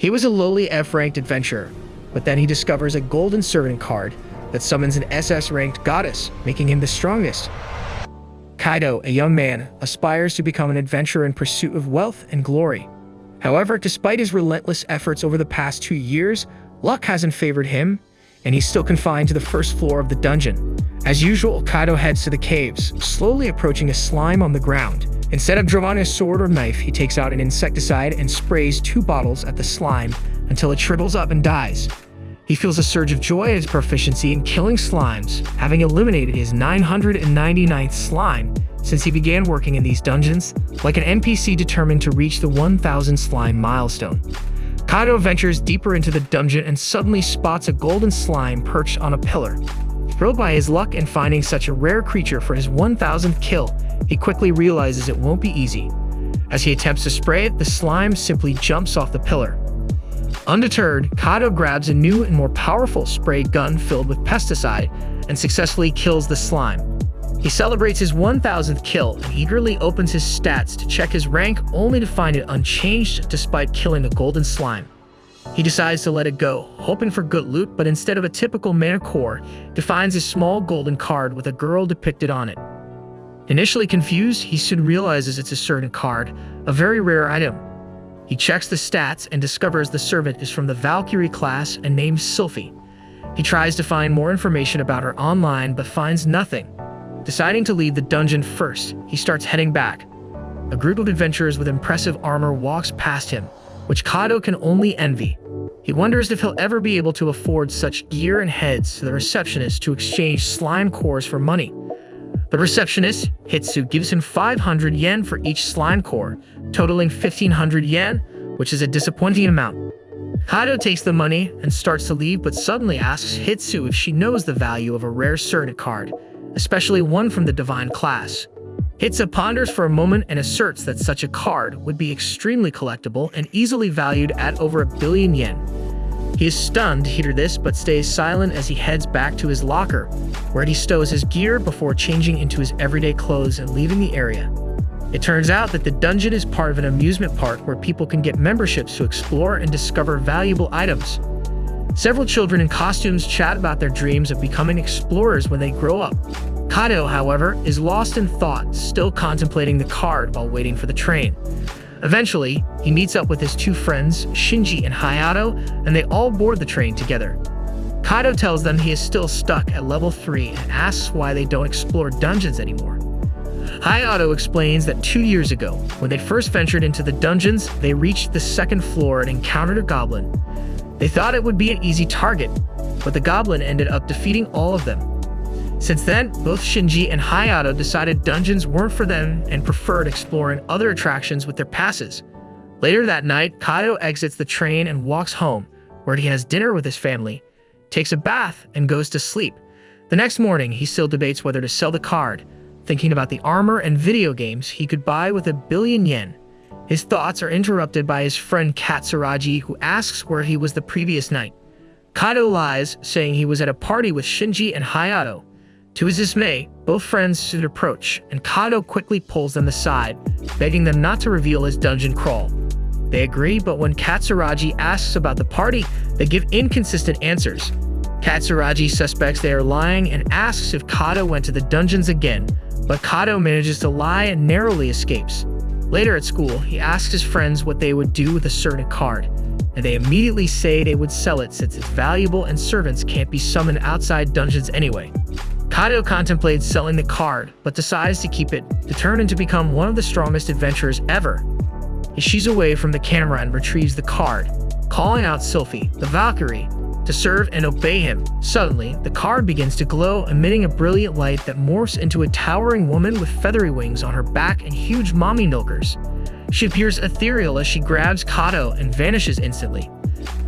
He was a lowly F-ranked adventurer, but then he discovers a golden servant card that summons an SS-ranked goddess, making him the strongest. Kaido, a young man, aspires to become an adventurer in pursuit of wealth and glory. However, despite his relentless efforts over the past 2 years, luck hasn't favored him, and he's still confined to the first floor of the dungeon. As usual, Kaido heads to the caves, slowly approaching a slime on the ground. Instead of drawing a sword or knife, he takes out an insecticide and sprays 2 bottles at the slime until it shrivels up and dies. He feels a surge of joy at his proficiency in killing slimes, having eliminated his 999th slime since he began working in these dungeons, like an NPC determined to reach the 1000 slime milestone. Kaido ventures deeper into the dungeon and suddenly spots a golden slime perched on a pillar. Thrilled by his luck in finding such a rare creature for his 1000th kill, he quickly realizes it won't be easy. As he attempts to spray it, the slime simply jumps off the pillar. Undeterred, Kaido grabs a new and more powerful spray gun filled with pesticide and successfully kills the slime. He celebrates his 1000th kill and eagerly opens his stats to check his rank, only to find it unchanged despite killing the golden slime. He decides to let it go, hoping for good loot, but instead of a typical mana core, finds a small golden card with a girl depicted on it. Initially confused, he soon realizes it's a servant card, a very rare item. He checks the stats and discovers the servant is from the Valkyrie class and named Sylphie. He tries to find more information about her online but finds nothing. Deciding to leave the dungeon first, he starts heading back. A group of adventurers with impressive armor walks past him, which Kaido can only envy. He wonders if he'll ever be able to afford such gear and heads to the receptionist to exchange slime cores for money. The receptionist, Hitsu, gives him 500 yen for each slime core, totaling 1500 yen, which is a disappointing amount. Kaido takes the money and starts to leave, but suddenly asks Hitsu if she knows the value of a rare servant card, especially one from the divine class. Hitsu ponders for a moment and asserts that such a card would be extremely collectible and easily valued at over 1 billion yen. He is stunned to hear this, but stays silent as he heads back to his locker, where he stows his gear before changing into his everyday clothes and leaving the area. It turns out that the dungeon is part of an amusement park where people can get memberships to explore and discover valuable items. Several children in costumes chat about their dreams of becoming explorers when they grow up. Kaido, however, is lost in thought, still contemplating the card while waiting for the train. Eventually, he meets up with his 2 friends, Shinji and Hayato, and they all board the train together. Kaido tells them he is still stuck at level 3 and asks why they don't explore dungeons anymore. Hayato explains that 2 years ago, when they first ventured into the dungeons, they reached the 2nd floor and encountered a goblin. They thought it would be an easy target, but the goblin ended up defeating all of them. Since then, both Shinji and Hayato decided dungeons weren't for them and preferred exploring other attractions with their passes. Later that night, Kaido exits the train and walks home, where he has dinner with his family, takes a bath, and goes to sleep. The next morning, he still debates whether to sell the card, thinking about the armor and video games he could buy with 1 billion yen. His thoughts are interrupted by his friend Katsuragi, who asks where he was the previous night. Kaido lies, saying he was at a party with Shinji and Hayato. To his dismay, both friends soon approach, and Kaido quickly pulls them aside, begging them not to reveal his dungeon crawl. They agree, but when Katsuragi asks about the party, they give inconsistent answers. Katsuragi suspects they are lying and asks if Kaido went to the dungeons again, but Kaido manages to lie and narrowly escapes. Later at school, he asks his friends what they would do with a certain card, and they immediately say they would sell it since it's valuable and servants can't be summoned outside dungeons anyway. Kaido contemplates selling the card, but decides to keep it, determined to become one of the strongest adventurers ever. He shees away from the camera and retrieves the card, calling out Sylphie, the Valkyrie, to serve and obey him. Suddenly, the card begins to glow, emitting a brilliant light that morphs into a towering woman with feathery wings on her back and huge mommy milkers. She appears ethereal as she grabs Kaido and vanishes instantly.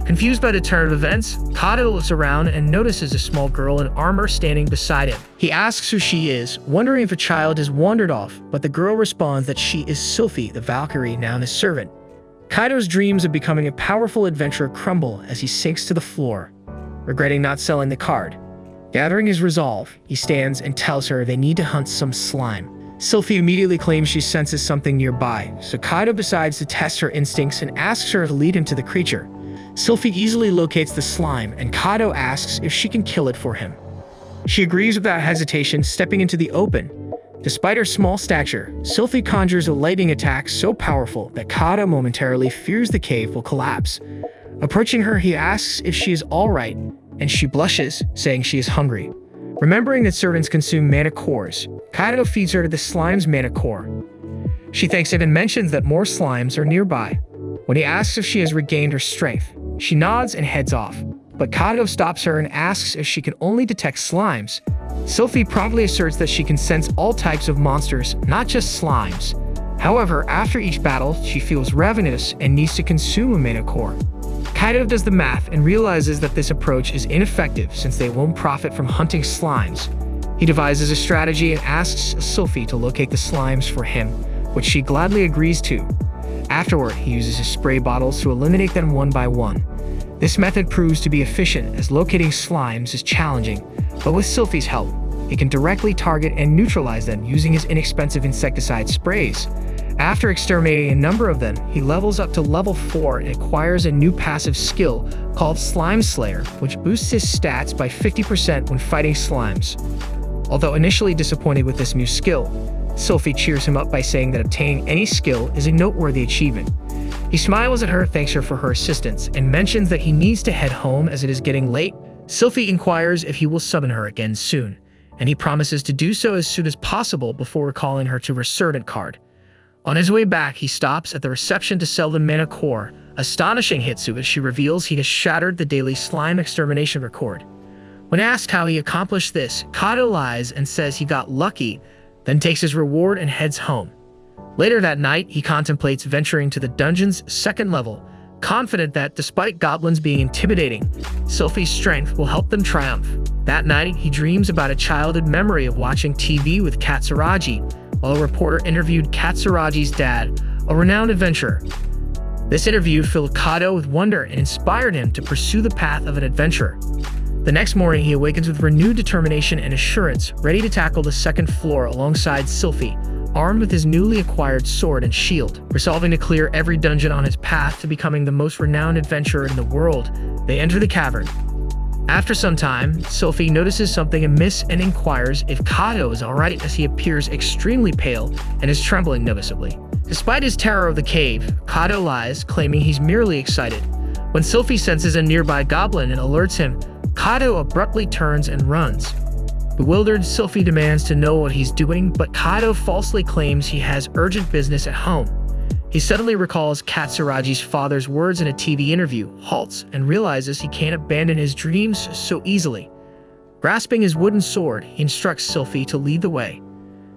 Confused by the turn of events, Kaido looks around and notices a small girl in armor standing beside him. He asks who she is, wondering if a child has wandered off, but the girl responds that she is Sylphie, the Valkyrie, now his servant. Kaido's dreams of becoming a powerful adventurer crumble as he sinks to the floor, regretting not selling the card. Gathering his resolve, he stands and tells her they need to hunt some slime. Sylphie immediately claims she senses something nearby, so Kaido decides to test her instincts and asks her to lead him to the creature. Sylphie easily locates the slime, and Kado asks if she can kill it for him. She agrees without hesitation, stepping into the open. Despite her small stature, Sylphie conjures a lightning attack so powerful that Kado momentarily fears the cave will collapse. Approaching her, he asks if she is alright, and she blushes, saying she is hungry. Remembering that servants consume mana cores, Kado feeds her to the slime's mana core. She thanks him and mentions that more slimes are nearby. When he asks if she has regained her strength, she nods and heads off. But Kado stops her and asks if she can only detect slimes. Sylphie promptly asserts that she can sense all types of monsters, not just slimes. However, after each battle, she feels ravenous and needs to consume a mana core. Kado does the math and realizes that this approach is ineffective since they won't profit from hunting slimes. He devises a strategy and asks Sylphie to locate the slimes for him, which she gladly agrees to. Afterward, he uses his spray bottles to eliminate them one by one. This method proves to be efficient as locating slimes is challenging, but with Sylphie's help, he can directly target and neutralize them using his inexpensive insecticide sprays. After exterminating a number of them, he levels up to level 4 and acquires a new passive skill called Slime Slayer, which boosts his stats by 50% when fighting slimes. Although initially disappointed with this new skill, Sylphie cheers him up by saying that obtaining any skill is a noteworthy achievement. He smiles at her, thanks her for her assistance, and mentions that he needs to head home as it is getting late. Sylphie inquires if he will summon her again soon, and he promises to do so as soon as possible before recalling her to her servant card. On his way back, he stops at the reception to sell the mana core, astonishing Hitsu as she reveals he has shattered the daily slime extermination record. When asked how he accomplished this, Kado lies and says he got lucky, then takes his reward and heads home. Later that night, he contemplates venturing to the dungeon's second level, confident that despite goblins being intimidating, Sylphie's strength will help them triumph. That night, he dreams about a childhood memory of watching TV with Katsuragi, while a reporter interviewed Katsuragi's dad, a renowned adventurer. This interview filled Kado with wonder and inspired him to pursue the path of an adventurer. The next morning, he awakens with renewed determination and assurance, ready to tackle the second floor alongside Sylphie, armed with his newly acquired sword and shield. Resolving to clear every dungeon on his path to becoming the most renowned adventurer in the world, they enter the cavern. After some time, Sylphie notices something amiss and inquires if Kado is alright as he appears extremely pale and is trembling noticeably. Despite his terror of the cave, Kado lies, claiming he's merely excited. When Sylphie senses a nearby goblin and alerts him, Kado abruptly turns and runs. Bewildered, Sylphie demands to know what he's doing, but Kado falsely claims he has urgent business at home. He suddenly recalls Katsuragi's father's words in a TV interview, halts, and realizes he can't abandon his dreams so easily. Grasping his wooden sword, he instructs Sylphie to lead the way.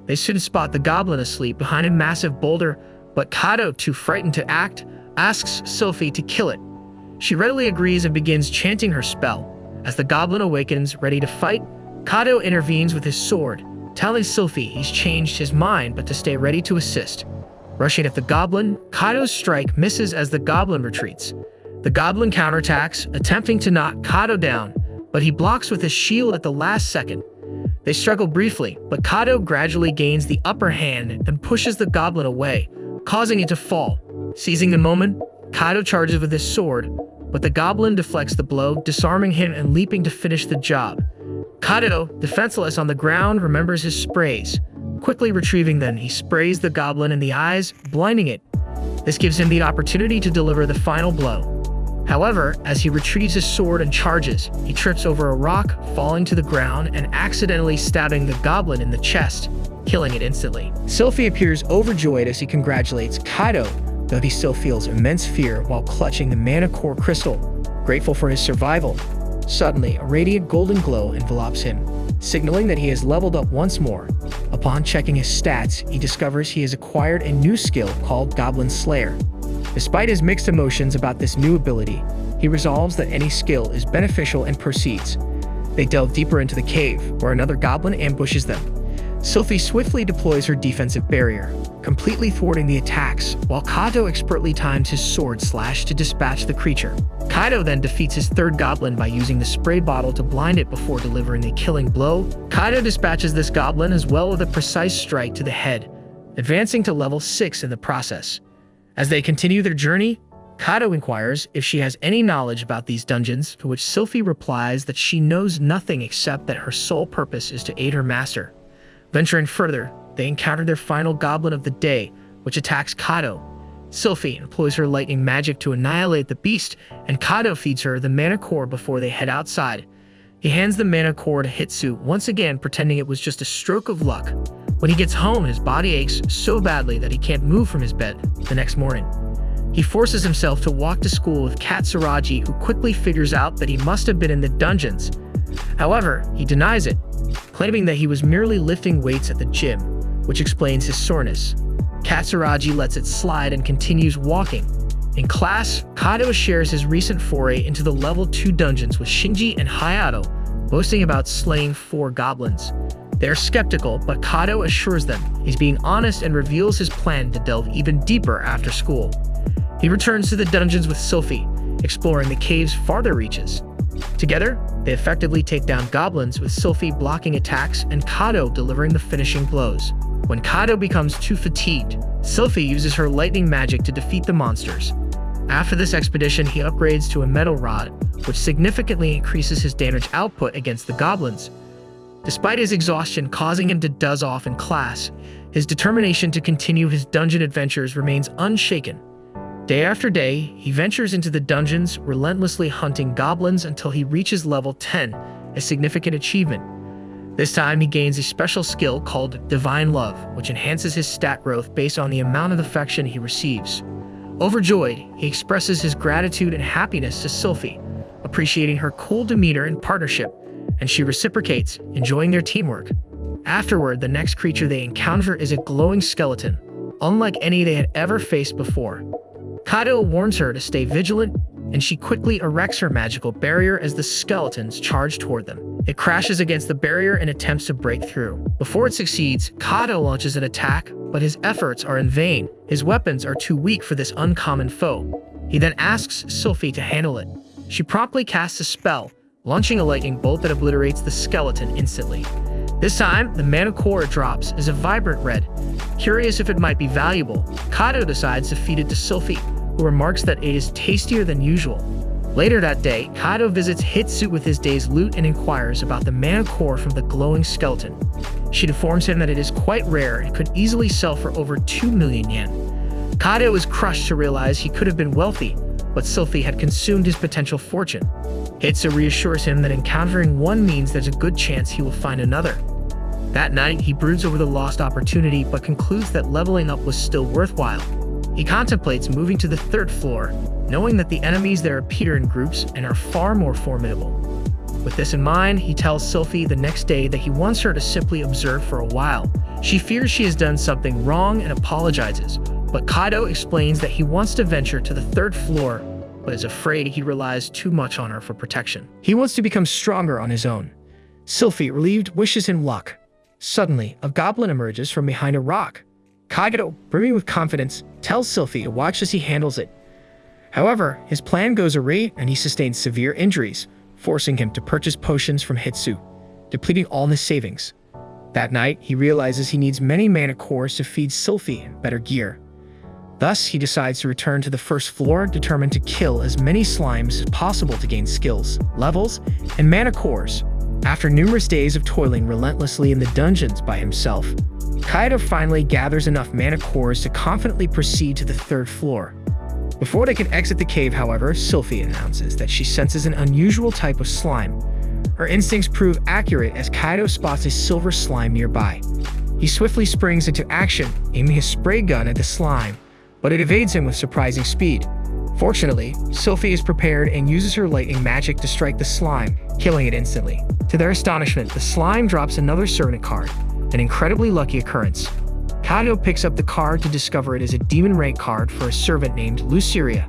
They soon spot the goblin asleep behind a massive boulder, but Kado, too frightened to act, asks Sylphie to kill it. She readily agrees and begins chanting her spell. As the goblin awakens, ready to fight, Kado intervenes with his sword, telling Sylphie he's changed his mind but to stay ready to assist. Rushing at the goblin, Kado's strike misses as the goblin retreats. The goblin counterattacks, attempting to knock Kado down, but he blocks with his shield at the last second. They struggle briefly, but Kado gradually gains the upper hand and pushes the goblin away, causing it to fall. Seizing the moment, Kado charges with his sword, but the goblin deflects the blow, disarming him and leaping to finish the job. Kado, defenseless on the ground, remembers his sprays. Quickly retrieving them, he sprays the goblin in the eyes, blinding it. This gives him the opportunity to deliver the final blow. However, as he retrieves his sword and charges, he trips over a rock, falling to the ground and accidentally stabbing the goblin in the chest, killing it instantly. Sylphie appears overjoyed as he congratulates Kado, though he still feels immense fear while clutching the mana core crystal, grateful for his survival. Suddenly, a radiant golden glow envelops him, signaling that he has leveled up once more. Upon checking his stats, he discovers he has acquired a new skill called Goblin Slayer. Despite his mixed emotions about this new ability, he resolves that any skill is beneficial and proceeds. They delve deeper into the cave, where another goblin ambushes them. Sylphie swiftly deploys her defensive barrier, completely thwarting the attacks, while Kado expertly times his sword slash to dispatch the creature. Kado then defeats his third goblin by using the spray bottle to blind it before delivering the killing blow. Kado dispatches this goblin as well with a precise strike to the head, advancing to level 6 in the process. As they continue their journey, Kato inquires if she has any knowledge about these dungeons, to which Sylphie replies that she knows nothing except that her sole purpose is to aid her master. Venturing further, they encounter their final goblin of the day, which attacks Kato. Sylphie employs her lightning magic to annihilate the beast, and Kato feeds her the mana core before they head outside. He hands the mana core to Hitsu, once again pretending it was just a stroke of luck. When he gets home, his body aches so badly that he can't move from his bed the next morning. He forces himself to walk to school with Katsuragi, who quickly figures out that he must have been in the dungeons. However, he denies it, claiming that he was merely lifting weights at the gym, which explains his soreness. Katsuragi lets it slide and continues walking. In class, Kato shares his recent foray into the level 2 dungeons with Shinji and Hayato, boasting about slaying 4 goblins. They're skeptical, but Kato assures them he's being honest and reveals his plan to delve even deeper after school. He returns to the dungeons with Sylphie, exploring the cave's farther reaches. Together, they effectively take down goblins, with Sylphie blocking attacks and Kato delivering the finishing blows. When Kato becomes too fatigued, Sylphie uses her lightning magic to defeat the monsters. After this expedition, he upgrades to a metal rod, which significantly increases his damage output against the goblins. Despite his exhaustion causing him to doze off in class, his determination to continue his dungeon adventures remains unshaken. Day after day, he ventures into the dungeons, relentlessly hunting goblins until he reaches level 10, a significant achievement. This time, he gains a special skill called Divine Love, which enhances his stat growth based on the amount of affection he receives. Overjoyed, he expresses his gratitude and happiness to Sylphie, appreciating her cool demeanor and partnership, and she reciprocates, enjoying their teamwork. Afterward, the next creature they encounter is a glowing skeleton, unlike any they had ever faced before. Kato warns her to stay vigilant, and she quickly erects her magical barrier as the skeletons charge toward them. It crashes against the barrier and attempts to break through. Before it succeeds, Kato launches an attack, but his efforts are in vain. His weapons are too weak for this uncommon foe. He then asks Sylphie to handle it. She promptly casts a spell, launching a lightning bolt that obliterates the skeleton instantly. This time, the mana core it drops is a vibrant red. Curious if it might be valuable, Kato decides to feed it to Sylphie, who remarks that it is tastier than usual. Later that day, Kato visits Hitsu with his day's loot and inquires about the mana core from the glowing skeleton. She informs him that it is quite rare and could easily sell for over 2 million yen. Kato is crushed to realize he could have been wealthy, but Sylphie had consumed his potential fortune. Hitsu reassures him that encountering one means there's a good chance he will find another. That night, he broods over the lost opportunity but concludes that leveling up was still worthwhile. He contemplates moving to the 3rd floor, knowing that the enemies there appear in groups and are far more formidable. With this in mind, he tells Sylphie the next day that he wants her to simply observe for a while. She fears she has done something wrong and apologizes, but Kato explains that he wants to venture to the 3rd floor, but is afraid he relies too much on her for protection. He wants to become stronger on his own. Sylphie, relieved, wishes him luck. Suddenly, a goblin emerges from behind a rock. Kato, brimming with confidence, tells Sylphie to watch as he handles it. However, his plan goes awry and he sustains severe injuries, forcing him to purchase potions from Hitsu, depleting all his savings. That night, he realizes he needs many mana cores to feed Sylphie better gear. Thus, he decides to return to the 1st floor, determined to kill as many slimes as possible to gain skills, levels, and mana cores. After numerous days of toiling relentlessly in the dungeons by himself, Kaito finally gathers enough mana cores to confidently proceed to the 3rd floor. Before they can exit the cave, however, Sylphie announces that she senses an unusual type of slime. Her instincts prove accurate as Kaito spots a silver slime nearby. He swiftly springs into action, aiming his spray gun at the slime, but it evades him with surprising speed. Fortunately, Sylphie is prepared and uses her lightning magic to strike the slime, killing it instantly. To their astonishment, the slime drops another servant card, an incredibly lucky occurrence. Kato picks up the card to discover it is a demon rank card for a servant named Luceria.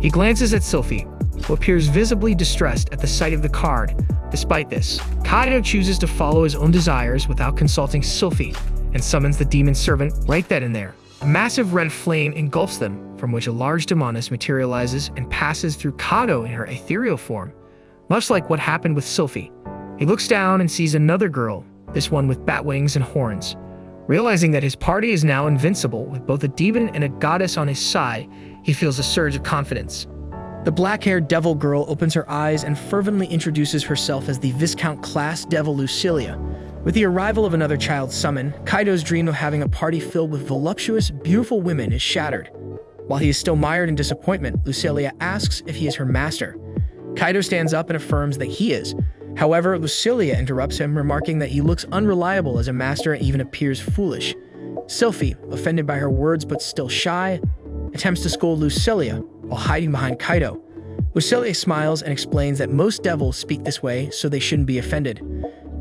He glances at Sylphie, who appears visibly distressed at the sight of the card. Despite this, Kato chooses to follow his own desires without consulting Sylphie, and summons the demon servant right then and there. A massive red flame engulfs them, from which a large demoness materializes and passes through Kato in her ethereal form. Much like what happened with Sylphie, he looks down and sees another girl, this one with bat wings and horns. Realizing that his party is now invincible with both a demon and a goddess on his side, he feels a surge of confidence. The black-haired devil girl opens her eyes and fervently introduces herself as the Viscount class devil Lucilia. With the arrival of another child summoned, Kaido's dream of having a party filled with voluptuous, beautiful women is shattered. While he is still mired in disappointment, Lucilia asks if he is her master. Kaido stands up and affirms that he is. However, Lucilia interrupts him, remarking that he looks unreliable as a master and even appears foolish. Sylphie, offended by her words but still shy, attempts to scold Lucilia while hiding behind Kaido. Lucilia smiles and explains that most devils speak this way, so they shouldn't be offended.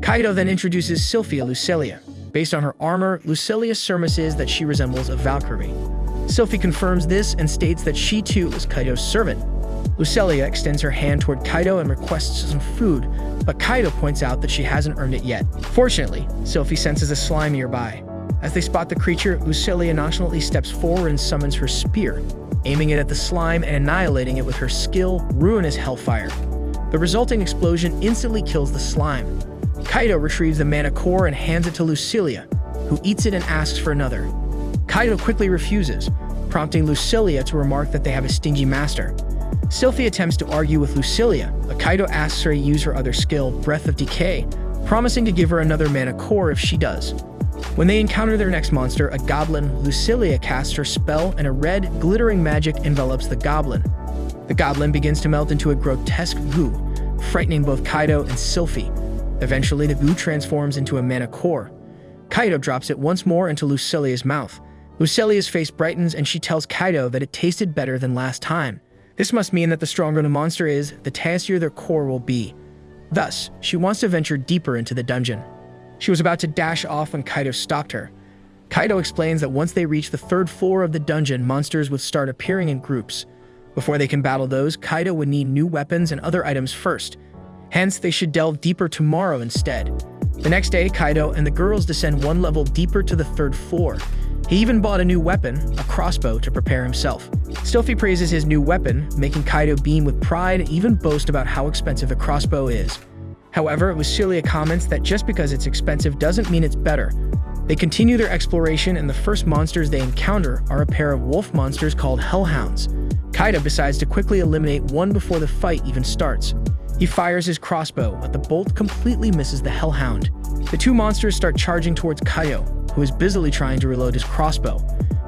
Kaido then introduces Sylphie to Lucilia. Based on her armor, Lucilia surmises that she resembles a Valkyrie. Sylphie confirms this and states that she too is Kaido's servant. Lucilia extends her hand toward Kaido and requests some food, but Kaido points out that she hasn't earned it yet. Fortunately, Sylphie senses a slime nearby. As they spot the creature, Lucilia nonchalantly steps forward and summons her spear, aiming it at the slime and annihilating it with her skill, Ruinous Hellfire. The resulting explosion instantly kills the slime. Kaido retrieves the mana core and hands it to Lucilia, who eats it and asks for another. Kaido quickly refuses, prompting Lucilia to remark that they have a stingy master. Sylphie attempts to argue with Lucilia, but Kaido asks her to use her other skill, Breath of Decay, promising to give her another mana core if she does. When they encounter their next monster, a goblin, Lucilia casts her spell and a red, glittering magic envelops the goblin. The goblin begins to melt into a grotesque goo, frightening both Kaido and Sylphie. Eventually, the goo transforms into a mana core. Kaido drops it once more into Lucilia's mouth. Lucilia's face brightens and she tells Kaido that it tasted better than last time. This must mean that the stronger the monster is, the tastier their core will be. Thus, she wants to venture deeper into the dungeon. She was about to dash off when Kaido stopped her. Kaido explains that once they reach the third floor of the dungeon, monsters would start appearing in groups. Before they can battle those, Kaido would need new weapons and other items first. Hence, they should delve deeper tomorrow instead. The next day, Kaido and the girls descend one level deeper to the third floor. He even bought a new weapon, a crossbow, to prepare himself. Sylphie praises his new weapon, making Kaido beam with pride and even boast about how expensive the crossbow is. However, Lucilia comments that just because it's expensive doesn't mean it's better. They continue their exploration and the first monsters they encounter are a pair of wolf monsters called hellhounds. Kaido decides to quickly eliminate one before the fight even starts. He fires his crossbow, but the bolt completely misses the hellhound. The two monsters start charging towards Kaido, who is busily trying to reload his crossbow.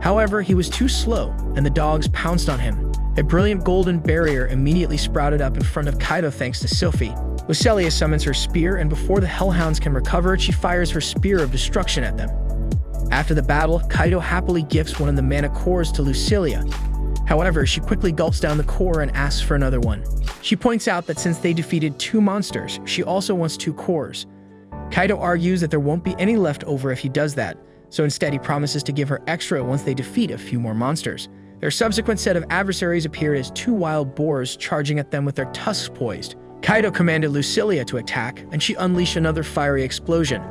However, he was too slow, and the dogs pounced on him. A brilliant golden barrier immediately sprouted up in front of Kaido thanks to Sylphie. Lucilia summons her spear, and before the hellhounds can recover it, she fires her spear of destruction at them. After the battle, Kaido happily gifts one of the mana cores to Lucilia. However, she quickly gulps down the core and asks for another one. She points out that since they defeated two monsters, she also wants two cores. Kaido argues that there won't be any left over if he does that, so instead he promises to give her extra once they defeat a few more monsters. Their subsequent set of adversaries appeared as two wild boars charging at them with their tusks poised. Kaido commanded Lucilia to attack, and she unleashed another fiery explosion.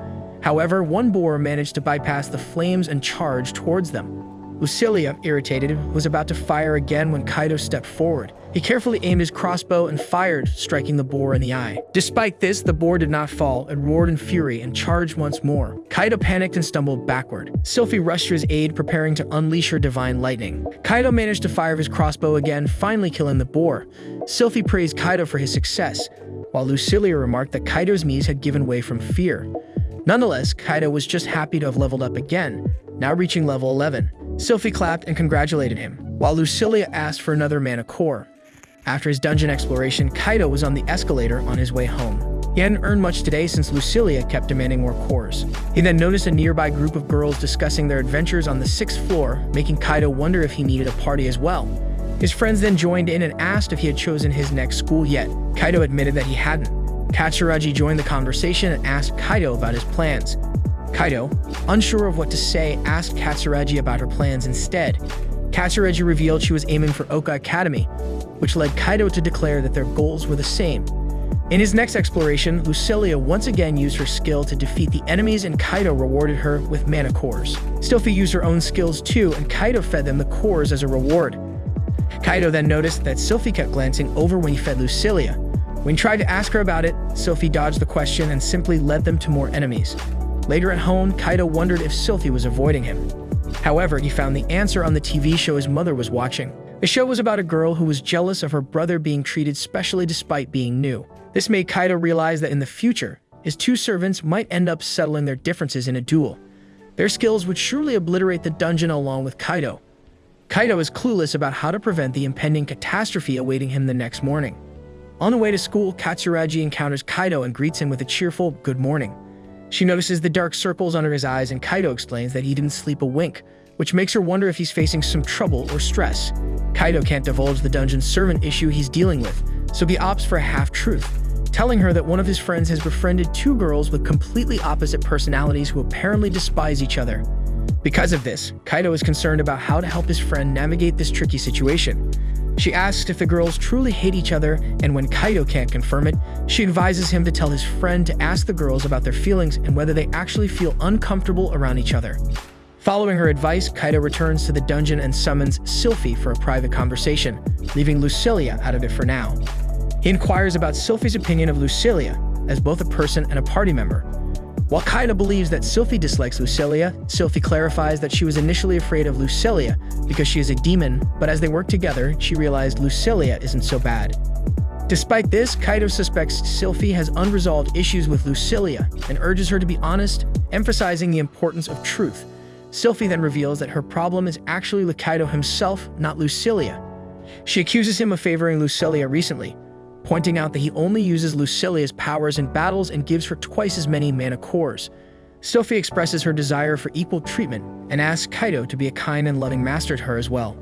However, one boar managed to bypass the flames and charge towards them. Lucilia, irritated, was about to fire again when Kaido stepped forward. He carefully aimed his crossbow and fired, striking the boar in the eye. Despite this, the boar did not fall and roared in fury and charged once more. Kaido panicked and stumbled backward. Sylphie rushed to his aid, preparing to unleash her divine lightning. Kaido managed to fire his crossbow again, finally killing the boar. Sylphie praised Kaido for his success, while Lucilia remarked that Kaido's knees had given way from fear. Nonetheless, Kaido was just happy to have leveled up again, now reaching level 11. Sylphie clapped and congratulated him, while Lucilia asked for another mana core. After his dungeon exploration, Kaido was on the escalator on his way home. He hadn't earned much today since Lucilia kept demanding more cores. He then noticed a nearby group of girls discussing their adventures on the 6th floor, making Kaido wonder if he needed a party as well. His friends then joined in and asked if he had chosen his next school yet. Kaido admitted that he hadn't. Katsuragi joined the conversation and asked Kaido about his plans. Kaido, unsure of what to say, asked Katsuragi about her plans instead. Katsuragi revealed she was aiming for Oka Academy, which led Kaido to declare that their goals were the same. In his next exploration, Lucilia once again used her skill to defeat the enemies and Kaido rewarded her with mana cores. Sylphie used her own skills too, and Kaido fed them the cores as a reward. Kaido then noticed that Sylphie kept glancing over when he fed Lucilia. When he tried to ask her about it, Sylphie dodged the question and simply led them to more enemies. Later at home, Kaido wondered if Sylphie was avoiding him. However, he found the answer on the TV show his mother was watching. The show was about a girl who was jealous of her brother being treated specially despite being new. This made Kaido realize that in the future, his two servants might end up settling their differences in a duel. Their skills would surely obliterate the dungeon along with Kaido. Kaido is clueless about how to prevent the impending catastrophe awaiting him the next morning. On the way to school, Katsuragi encounters Kaido and greets him with a cheerful "good morning." She notices the dark circles under his eyes, and Kaido explains that he didn't sleep a wink, which makes her wonder if he's facing some trouble or stress. Kaido can't divulge the dungeon servant issue he's dealing with, so he opts for a half-truth, telling her that one of his friends has befriended two girls with completely opposite personalities who apparently despise each other. Because of this, Kaido is concerned about how to help his friend navigate this tricky situation. She asks if the girls truly hate each other, and when Kaido can't confirm it, she advises him to tell his friend to ask the girls about their feelings and whether they actually feel uncomfortable around each other. Following her advice, Kaido returns to the dungeon and summons Sylphie for a private conversation, leaving Lucilia out of it for now. He inquires about Sylphie's opinion of Lucilia, as both a person and a party member. While Kaido believes that Sylphie dislikes Lucilia, Sylphie clarifies that she was initially afraid of Lucilia because she is a demon, but as they work together, she realized Lucilia isn't so bad. Despite this, Kaido suspects Sylphie has unresolved issues with Lucilia and urges her to be honest, emphasizing the importance of truth. Sylphie then reveals that her problem is actually Kaido himself, not Lucilia. She accuses him of favoring Lucilia recently, pointing out that he only uses Lucilia's powers in battles and gives her twice as many mana cores. Sylphie expresses her desire for equal treatment and asks Kaido to be a kind and loving master to her as well.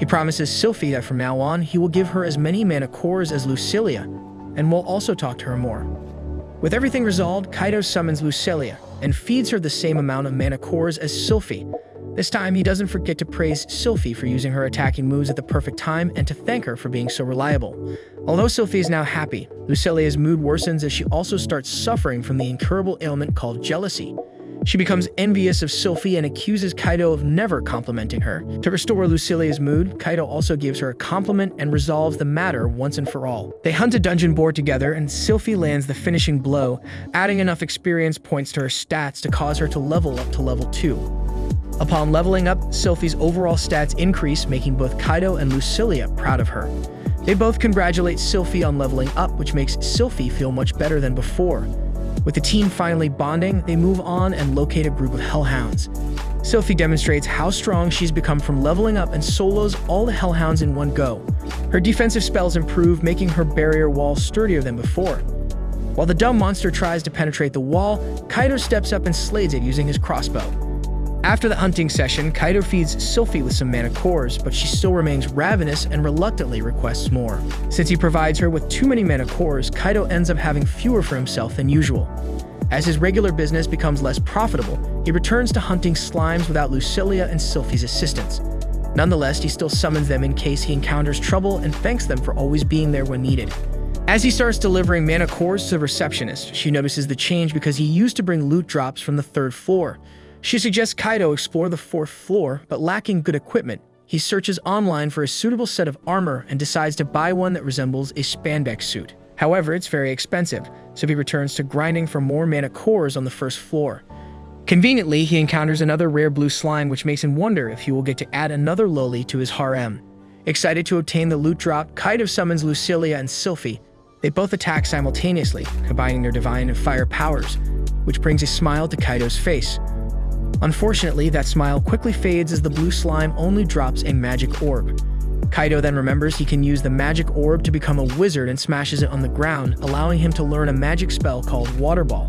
He promises Sylphie that from now on, he will give her as many mana cores as Lucilia, and will also talk to her more. With everything resolved, Kaido summons Lucilia and feeds her the same amount of mana cores as Sylphie. This time, he doesn't forget to praise Sylphie for using her attacking moves at the perfect time and to thank her for being so reliable. Although Sylphie is now happy, Lucilia's mood worsens as she also starts suffering from the incurable ailment called jealousy. She becomes envious of Sylphie and accuses Kaido of never complimenting her. To restore Lucilia's mood, Kaido also gives her a compliment and resolves the matter once and for all. They hunt a dungeon boar together, and Sylphie lands the finishing blow, adding enough experience points to her stats to cause her to level up to level 2. Upon leveling up, Sylphie's overall stats increase, making both Kaido and Lucilia proud of her. They both congratulate Sylphie on leveling up, which makes Sylphie feel much better than before. With the team finally bonding, they move on and locate a group of hellhounds. Sylphie demonstrates how strong she's become from leveling up and solos all the hellhounds in one go. Her defensive spells improve, making her barrier wall sturdier than before. While the dumb monster tries to penetrate the wall, Kaido steps up and slays it using his crossbow. After the hunting session, Kaido feeds Sylphie with some mana cores, but she still remains ravenous and reluctantly requests more. Since he provides her with too many mana cores, Kaido ends up having fewer for himself than usual. As his regular business becomes less profitable, he returns to hunting slimes without Lucilia and Sylphie's assistance. Nonetheless, he still summons them in case he encounters trouble and thanks them for always being there when needed. As he starts delivering mana cores to the receptionist, she notices the change because he used to bring loot drops from the 3rd floor. She suggests Kaido explore the 4th floor, but lacking good equipment, he searches online for a suitable set of armor and decides to buy one that resembles a spandex suit. However, it's very expensive, so he returns to grinding for more mana cores on the 1st floor. Conveniently, he encounters another rare blue slime, which makes him wonder if he will get to add another loli to his harem. Excited to obtain the loot drop, Kaido summons Lucilia and Sylphie. They both attack simultaneously, combining their divine and fire powers, which brings a smile to Kaido's face. Unfortunately, that smile quickly fades as the blue slime only drops a magic orb. Kaido then remembers he can use the magic orb to become a wizard and smashes it on the ground, allowing him to learn a magic spell called Water Ball.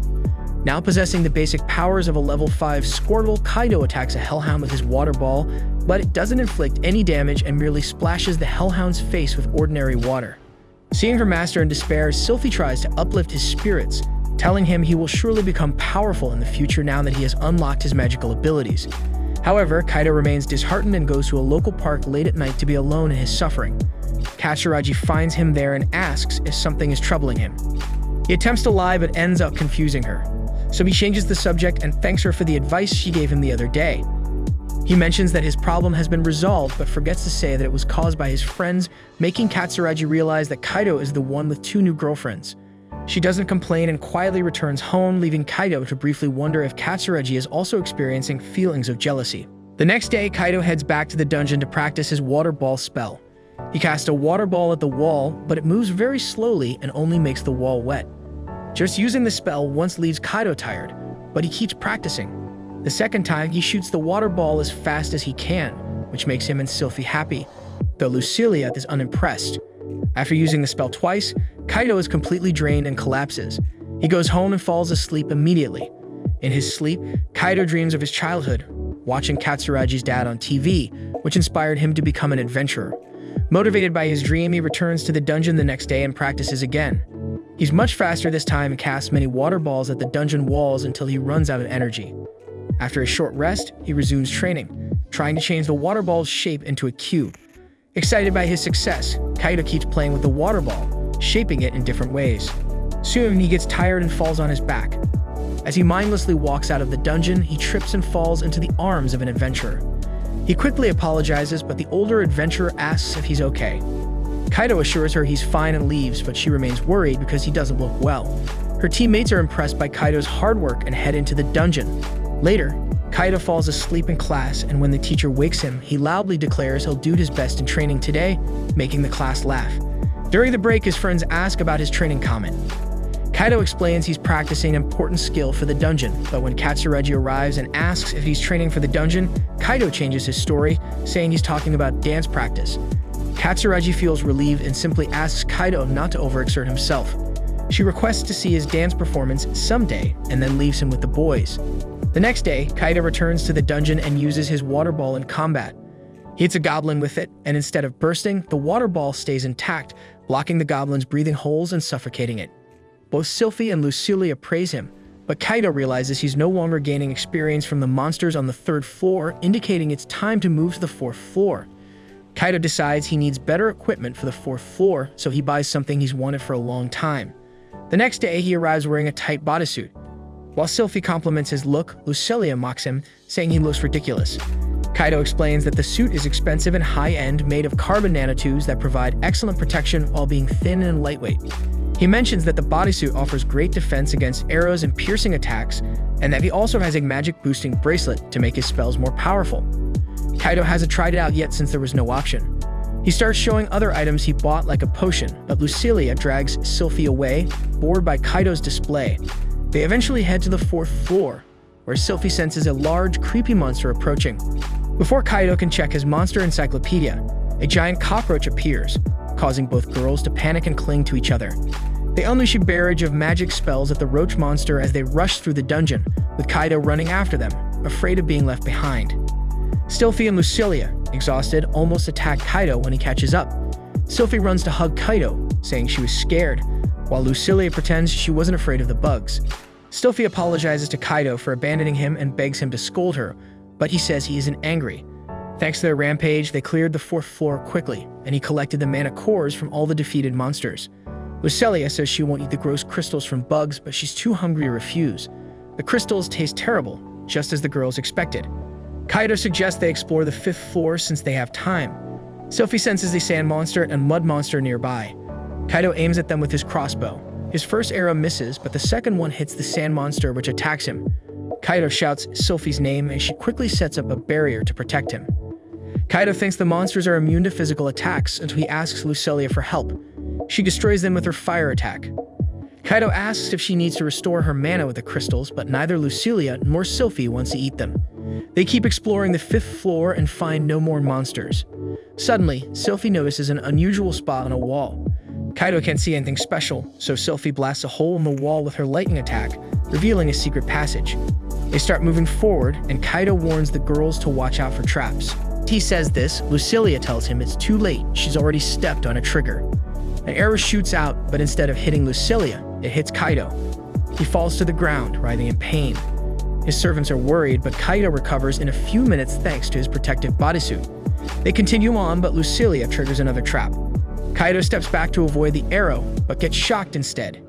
Now possessing the basic powers of a level 5 Squirtle, Kaido attacks a hellhound with his Water Ball, but it doesn't inflict any damage and merely splashes the hellhound's face with ordinary water. Seeing her master in despair, Sylphie tries to uplift his spirits, telling him he will surely become powerful in the future now that he has unlocked his magical abilities. However, Kaido remains disheartened and goes to a local park late at night to be alone in his suffering. Katsuragi finds him there and asks if something is troubling him. He attempts to lie but ends up confusing her, so he changes the subject and thanks her for the advice she gave him the other day. He mentions that his problem has been resolved but forgets to say that it was caused by his friends, making Katsuragi realize that Kaido is the one with 2 new girlfriends. She doesn't complain and quietly returns home, leaving Kaido to briefly wonder if Katsureji is also experiencing feelings of jealousy. The next day, Kaido heads back to the dungeon to practice his water ball spell. He casts a water ball at the wall, but it moves very slowly and only makes the wall wet. Just using the spell once leaves Kaido tired, but he keeps practicing. The second time, he shoots the water ball as fast as he can, which makes him and Sylphie happy, though Lucilia is unimpressed. After using the spell twice, Kaido is completely drained and collapses. He goes home and falls asleep immediately. In his sleep, Kaido dreams of his childhood, watching Katsureji's dad on TV, which inspired him to become an adventurer. Motivated by his dream, he returns to the dungeon the next day and practices again. He's much faster this time and casts many water balls at the dungeon walls until he runs out of energy. After a short rest, he resumes training, trying to change the water ball's shape into a cube. Excited by his success, Kaido keeps playing with the water ball, shaping it in different ways. Soon, he gets tired and falls on his back. As he mindlessly walks out of the dungeon, he trips and falls into the arms of an adventurer. He quickly apologizes, but the older adventurer asks if he's okay. Kaido assures her he's fine and leaves, but she remains worried because he doesn't look well. Her teammates are impressed by Kaido's hard work and head into the dungeon. Later, Kaido falls asleep in class, and when the teacher wakes him, he loudly declares he'll do his best in training today, making the class laugh. During the break, his friends ask about his training comment. Kaido explains he's practicing an important skill for the dungeon, but when Katsureji arrives and asks if he's training for the dungeon, Kaido changes his story, saying he's talking about dance practice. Katsureji feels relieved and simply asks Kaido not to overexert himself. She requests to see his dance performance someday and then leaves him with the boys. The next day, Kaido returns to the dungeon and uses his water ball in combat. He hits a goblin with it, and instead of bursting, the water ball stays intact, blocking the goblin's breathing holes and suffocating it. Both Sylphie and Lucilia praise him, but Kaido realizes he's no longer gaining experience from the monsters on the 3rd floor, indicating it's time to move to the 4th floor. Kaido decides he needs better equipment for the 4th floor, so he buys something he's wanted for a long time. The next day, he arrives wearing a tight bodysuit. While Sylphie compliments his look, Lucilia mocks him, saying he looks ridiculous. Kaido explains that the suit is expensive and high-end, made of carbon nanotubes that provide excellent protection while being thin and lightweight. He mentions that the bodysuit offers great defense against arrows and piercing attacks, and that he also has a magic-boosting bracelet to make his spells more powerful. Kaido hasn't tried it out yet since there was no option. He starts showing other items he bought like a potion, but Lucilia drags Sylphie away, bored by Kaido's display. They eventually head to the 4th floor, where Sylphie senses a large, creepy monster approaching. Before Kaido can check his monster encyclopedia, a giant cockroach appears, causing both girls to panic and cling to each other. They unleash a barrage of magic spells at the roach monster as they rush through the dungeon, with Kaido running after them, afraid of being left behind. Sylphie and Lucilia, exhausted, almost attack Kaido when he catches up. Sylphie runs to hug Kaido, saying she was scared, while Lucilia pretends she wasn't afraid of the bugs. Sylphie apologizes to Kaido for abandoning him and begs him to scold her, but he says he isn't angry. Thanks to their rampage, they cleared the 4th floor quickly, and he collected the mana cores from all the defeated monsters. Lucilia says she won't eat the gross crystals from bugs, but she's too hungry to refuse. The crystals taste terrible, just as the girls expected. Kaido suggests they explore the 5th floor since they have time. Sylphie senses a sand monster and mud monster nearby. Kaido aims at them with his crossbow. His first arrow misses, but the second one hits the sand monster, which attacks him. Kaido shouts Sylphie's name, and she quickly sets up a barrier to protect him. Kaido thinks the monsters are immune to physical attacks until he asks Lucilia for help. She destroys them with her fire attack. Kaido asks if she needs to restore her mana with the crystals, but neither Lucilia nor Sylphie wants to eat them. They keep exploring the 5th floor and find no more monsters. Suddenly, Sylphie notices an unusual spot on a wall. Kaido can't see anything special, so Sylphie blasts a hole in the wall with her lightning attack, revealing a secret passage. They start moving forward, and Kaido warns the girls to watch out for traps. He says this, Lucilia tells him it's too late, she's already stepped on a trigger. An arrow shoots out, but instead of hitting Lucilia, it hits Kaido. He falls to the ground, writhing in pain. His servants are worried, but Kaido recovers in a few minutes thanks to his protective bodysuit. They continue on, but Lucilia triggers another trap. Kaido steps back to avoid the arrow, but gets shocked instead.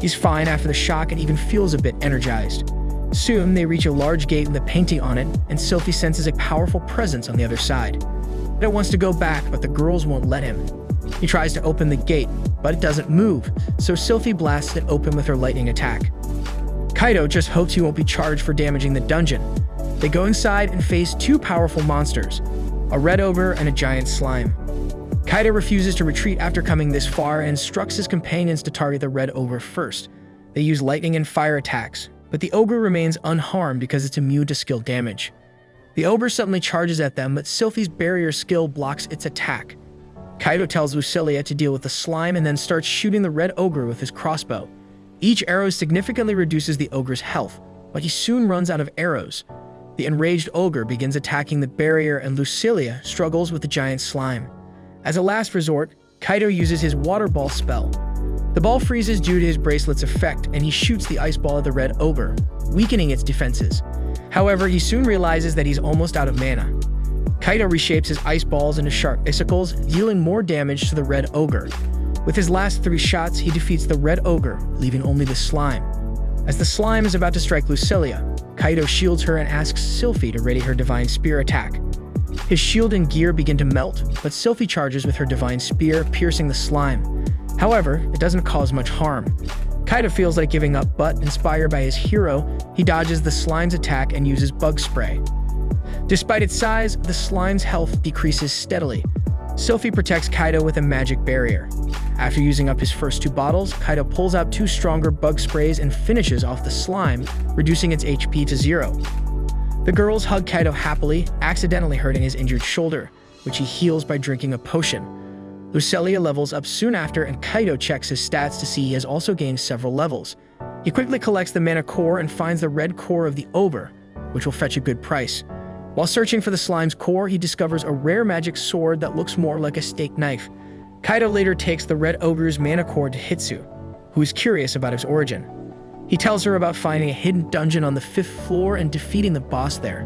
He's fine after the shock and even feels a bit energized. Soon, they reach a large gate with a painting on it, and Sylphie senses a powerful presence on the other side. Kaido wants to go back, but the girls won't let him. He tries to open the gate, but it doesn't move, so Sylphie blasts it open with her lightning attack. Kaido just hopes he won't be charged for damaging the dungeon. They go inside and face two powerful monsters, a red ogre and a giant slime. Kaido refuses to retreat after coming this far and instructs his companions to target the red ogre first. They use lightning and fire attacks, but the ogre remains unharmed because it's immune to skill damage. The ogre suddenly charges at them, but Sylphie's barrier skill blocks its attack. Kaido tells Lucilia to deal with the slime and then starts shooting the red ogre with his crossbow. Each arrow significantly reduces the ogre's health, but he soon runs out of arrows. The enraged ogre begins attacking the barrier and Lucilia struggles with the giant slime. As a last resort, Kaido uses his water ball spell. The ball freezes due to his bracelet's effect, and he shoots the ice ball at the red ogre, weakening its defenses. However, he soon realizes that he's almost out of mana. Kaido reshapes his ice balls into sharp icicles, dealing more damage to the red ogre. With his last 3 shots, he defeats the red ogre, leaving only the slime. As the slime is about to strike Lucilia, Kaido shields her and asks Sylphie to ready her divine spear attack. His shield and gear begin to melt, but Sylphie charges with her divine spear, piercing the slime. However, it doesn't cause much harm. Kaido feels like giving up, but inspired by his hero, he dodges the slime's attack and uses bug spray. Despite its size, the slime's health decreases steadily. Sylphie protects Kaido with a magic barrier. After using up his first 2 bottles, Kaido pulls out 2 stronger bug sprays and finishes off the slime, reducing its HP to 0. The girls hug Kaido happily, accidentally hurting his injured shoulder, which he heals by drinking a potion. Lucilia levels up soon after, and Kaido checks his stats to see he has also gained several levels. He quickly collects the mana core and finds the red core of the ogre, which will fetch a good price. While searching for the slime's core, he discovers a rare magic sword that looks more like a steak knife. Kaido later takes the red ogre's mana core to Hitsu, who is curious about its origin. He tells her about finding a hidden dungeon on the 5th floor and defeating the boss there.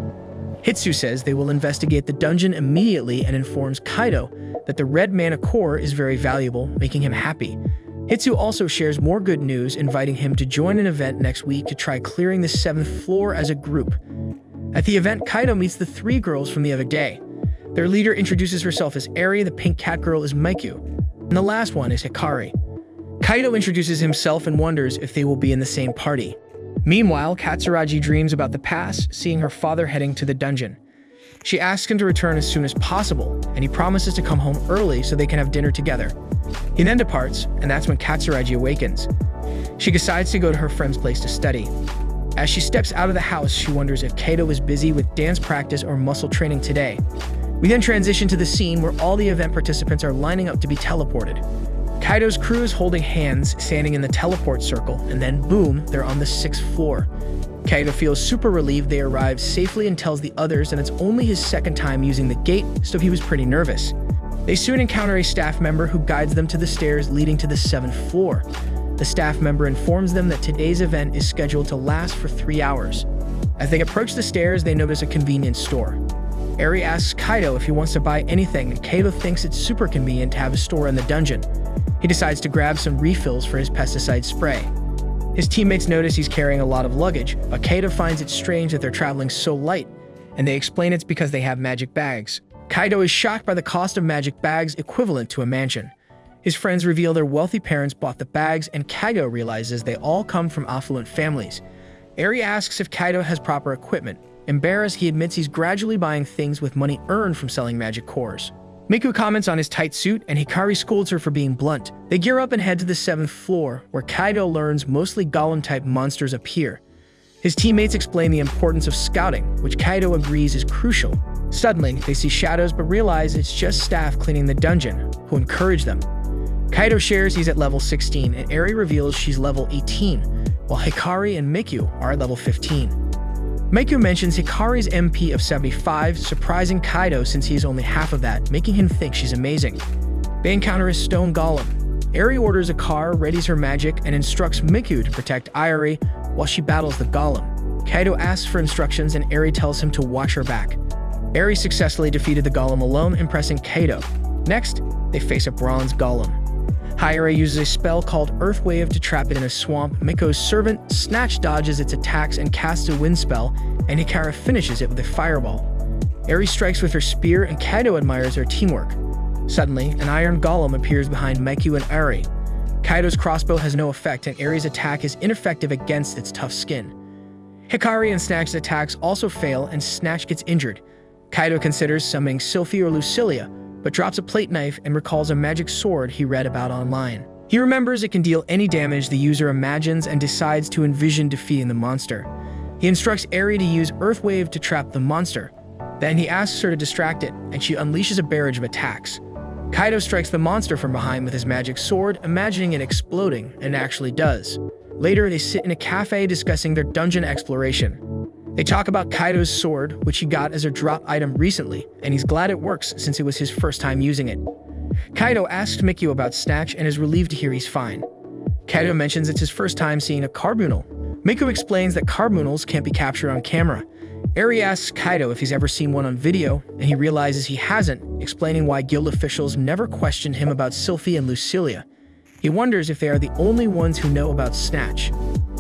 Hitsu says they will investigate the dungeon immediately and informs Kaido that the red mana core is very valuable, making him happy. Hitsu also shares more good news, inviting him to join an event next week to try clearing the 7th floor as a group. At the event, Kaido meets the 3 girls from the other day. Their leader introduces herself as Eri, the pink cat girl is Maiku, and the last one is Hikari. Kaido introduces himself and wonders if they will be in the same party. Meanwhile, Katsuragi dreams about the past, seeing her father heading to the dungeon. She asks him to return as soon as possible, and he promises to come home early so they can have dinner together. He then departs, and that's when Katsuragi awakens. She decides to go to her friend's place to study. As she steps out of the house, she wonders if Kaido is busy with dance practice or muscle training today. We then transition to the scene where all the event participants are lining up to be teleported. Kaido's crew is holding hands, standing in the teleport circle, and then boom, they're on the 6th floor. Kaido feels super relieved they arrived safely and tells the others that it's only his 2nd time using the gate, so he was pretty nervous. They soon encounter a staff member who guides them to the stairs leading to the 7th floor. The staff member informs them that today's event is scheduled to last for 3 hours. As they approach the stairs, they notice a convenience store. Eri asks Kaido if he wants to buy anything, and Kaido thinks it's super convenient to have a store in the dungeon. He decides to grab some refills for his pesticide spray. His teammates notice he's carrying a lot of luggage, but Kaido finds it strange that they're traveling so light, and they explain it's because they have magic bags. Kaido is shocked by the cost of magic bags equivalent to a mansion. His friends reveal their wealthy parents bought the bags, and Kaido realizes they all come from affluent families. Eri asks if Kaido has proper equipment. Embarrassed, he admits he's gradually buying things with money earned from selling magic cores. Miku comments on his tight suit, and Hikari scolds her for being blunt. They gear up and head to the 7th floor, where Kaido learns mostly golem-type monsters appear. His teammates explain the importance of scouting, which Kaido agrees is crucial. Suddenly, they see shadows but realize it's just staff cleaning the dungeon, who encourage them. Kaido shares he's at level 16, and Eri reveals she's level 18, while Hikari and Miku are at level 15. Miku mentions Hikari's MP of 75, surprising Kaido since he is only half of that, making him think she's amazing. They encounter a stone golem. Eri orders a car, readies her magic, and instructs Miku to protect Irie while she battles the golem. Kaido asks for instructions, and Eri tells him to watch her back. Eri successfully defeated the golem alone, impressing Kaido. Next, they face a bronze golem. Hayare uses a spell called Earth Wave to trap it in a swamp. Miko's servant, Snatch, dodges its attacks and casts a wind spell, and Hikari finishes it with a fireball. Eri strikes with her spear, and Kaido admires their teamwork. Suddenly, an iron golem appears behind Miku and Eri. Kaido's crossbow has no effect, and Eri's attack is ineffective against its tough skin. Hikari and Snatch's attacks also fail, and Snatch gets injured. Kaido considers summoning Sylphie or Lucilia, but drops a plate knife and recalls a magic sword he read about online. He remembers it can deal any damage the user imagines and decides to envision defeating the monster. He instructs Eri to use Earthwave to trap the monster. Then he asks her to distract it, and she unleashes a barrage of attacks. Kaido strikes the monster from behind with his magic sword, imagining it exploding, and actually does. Later, they sit in a cafe discussing their dungeon exploration. They talk about Kaido's sword, which he got as a drop item recently, and he's glad it works since it was his first time using it. Kaido asks Mikio about Snatch and is relieved to hear he's fine. Kaido mentions it's his first time seeing a carbuncle. Mikio explains that carbuncles can't be captured on camera. Eri asks Kaido if he's ever seen one on video, and he realizes he hasn't, explaining why guild officials never questioned him about Sylphie and Lucilia. He wonders if they are the only ones who know about Snatch.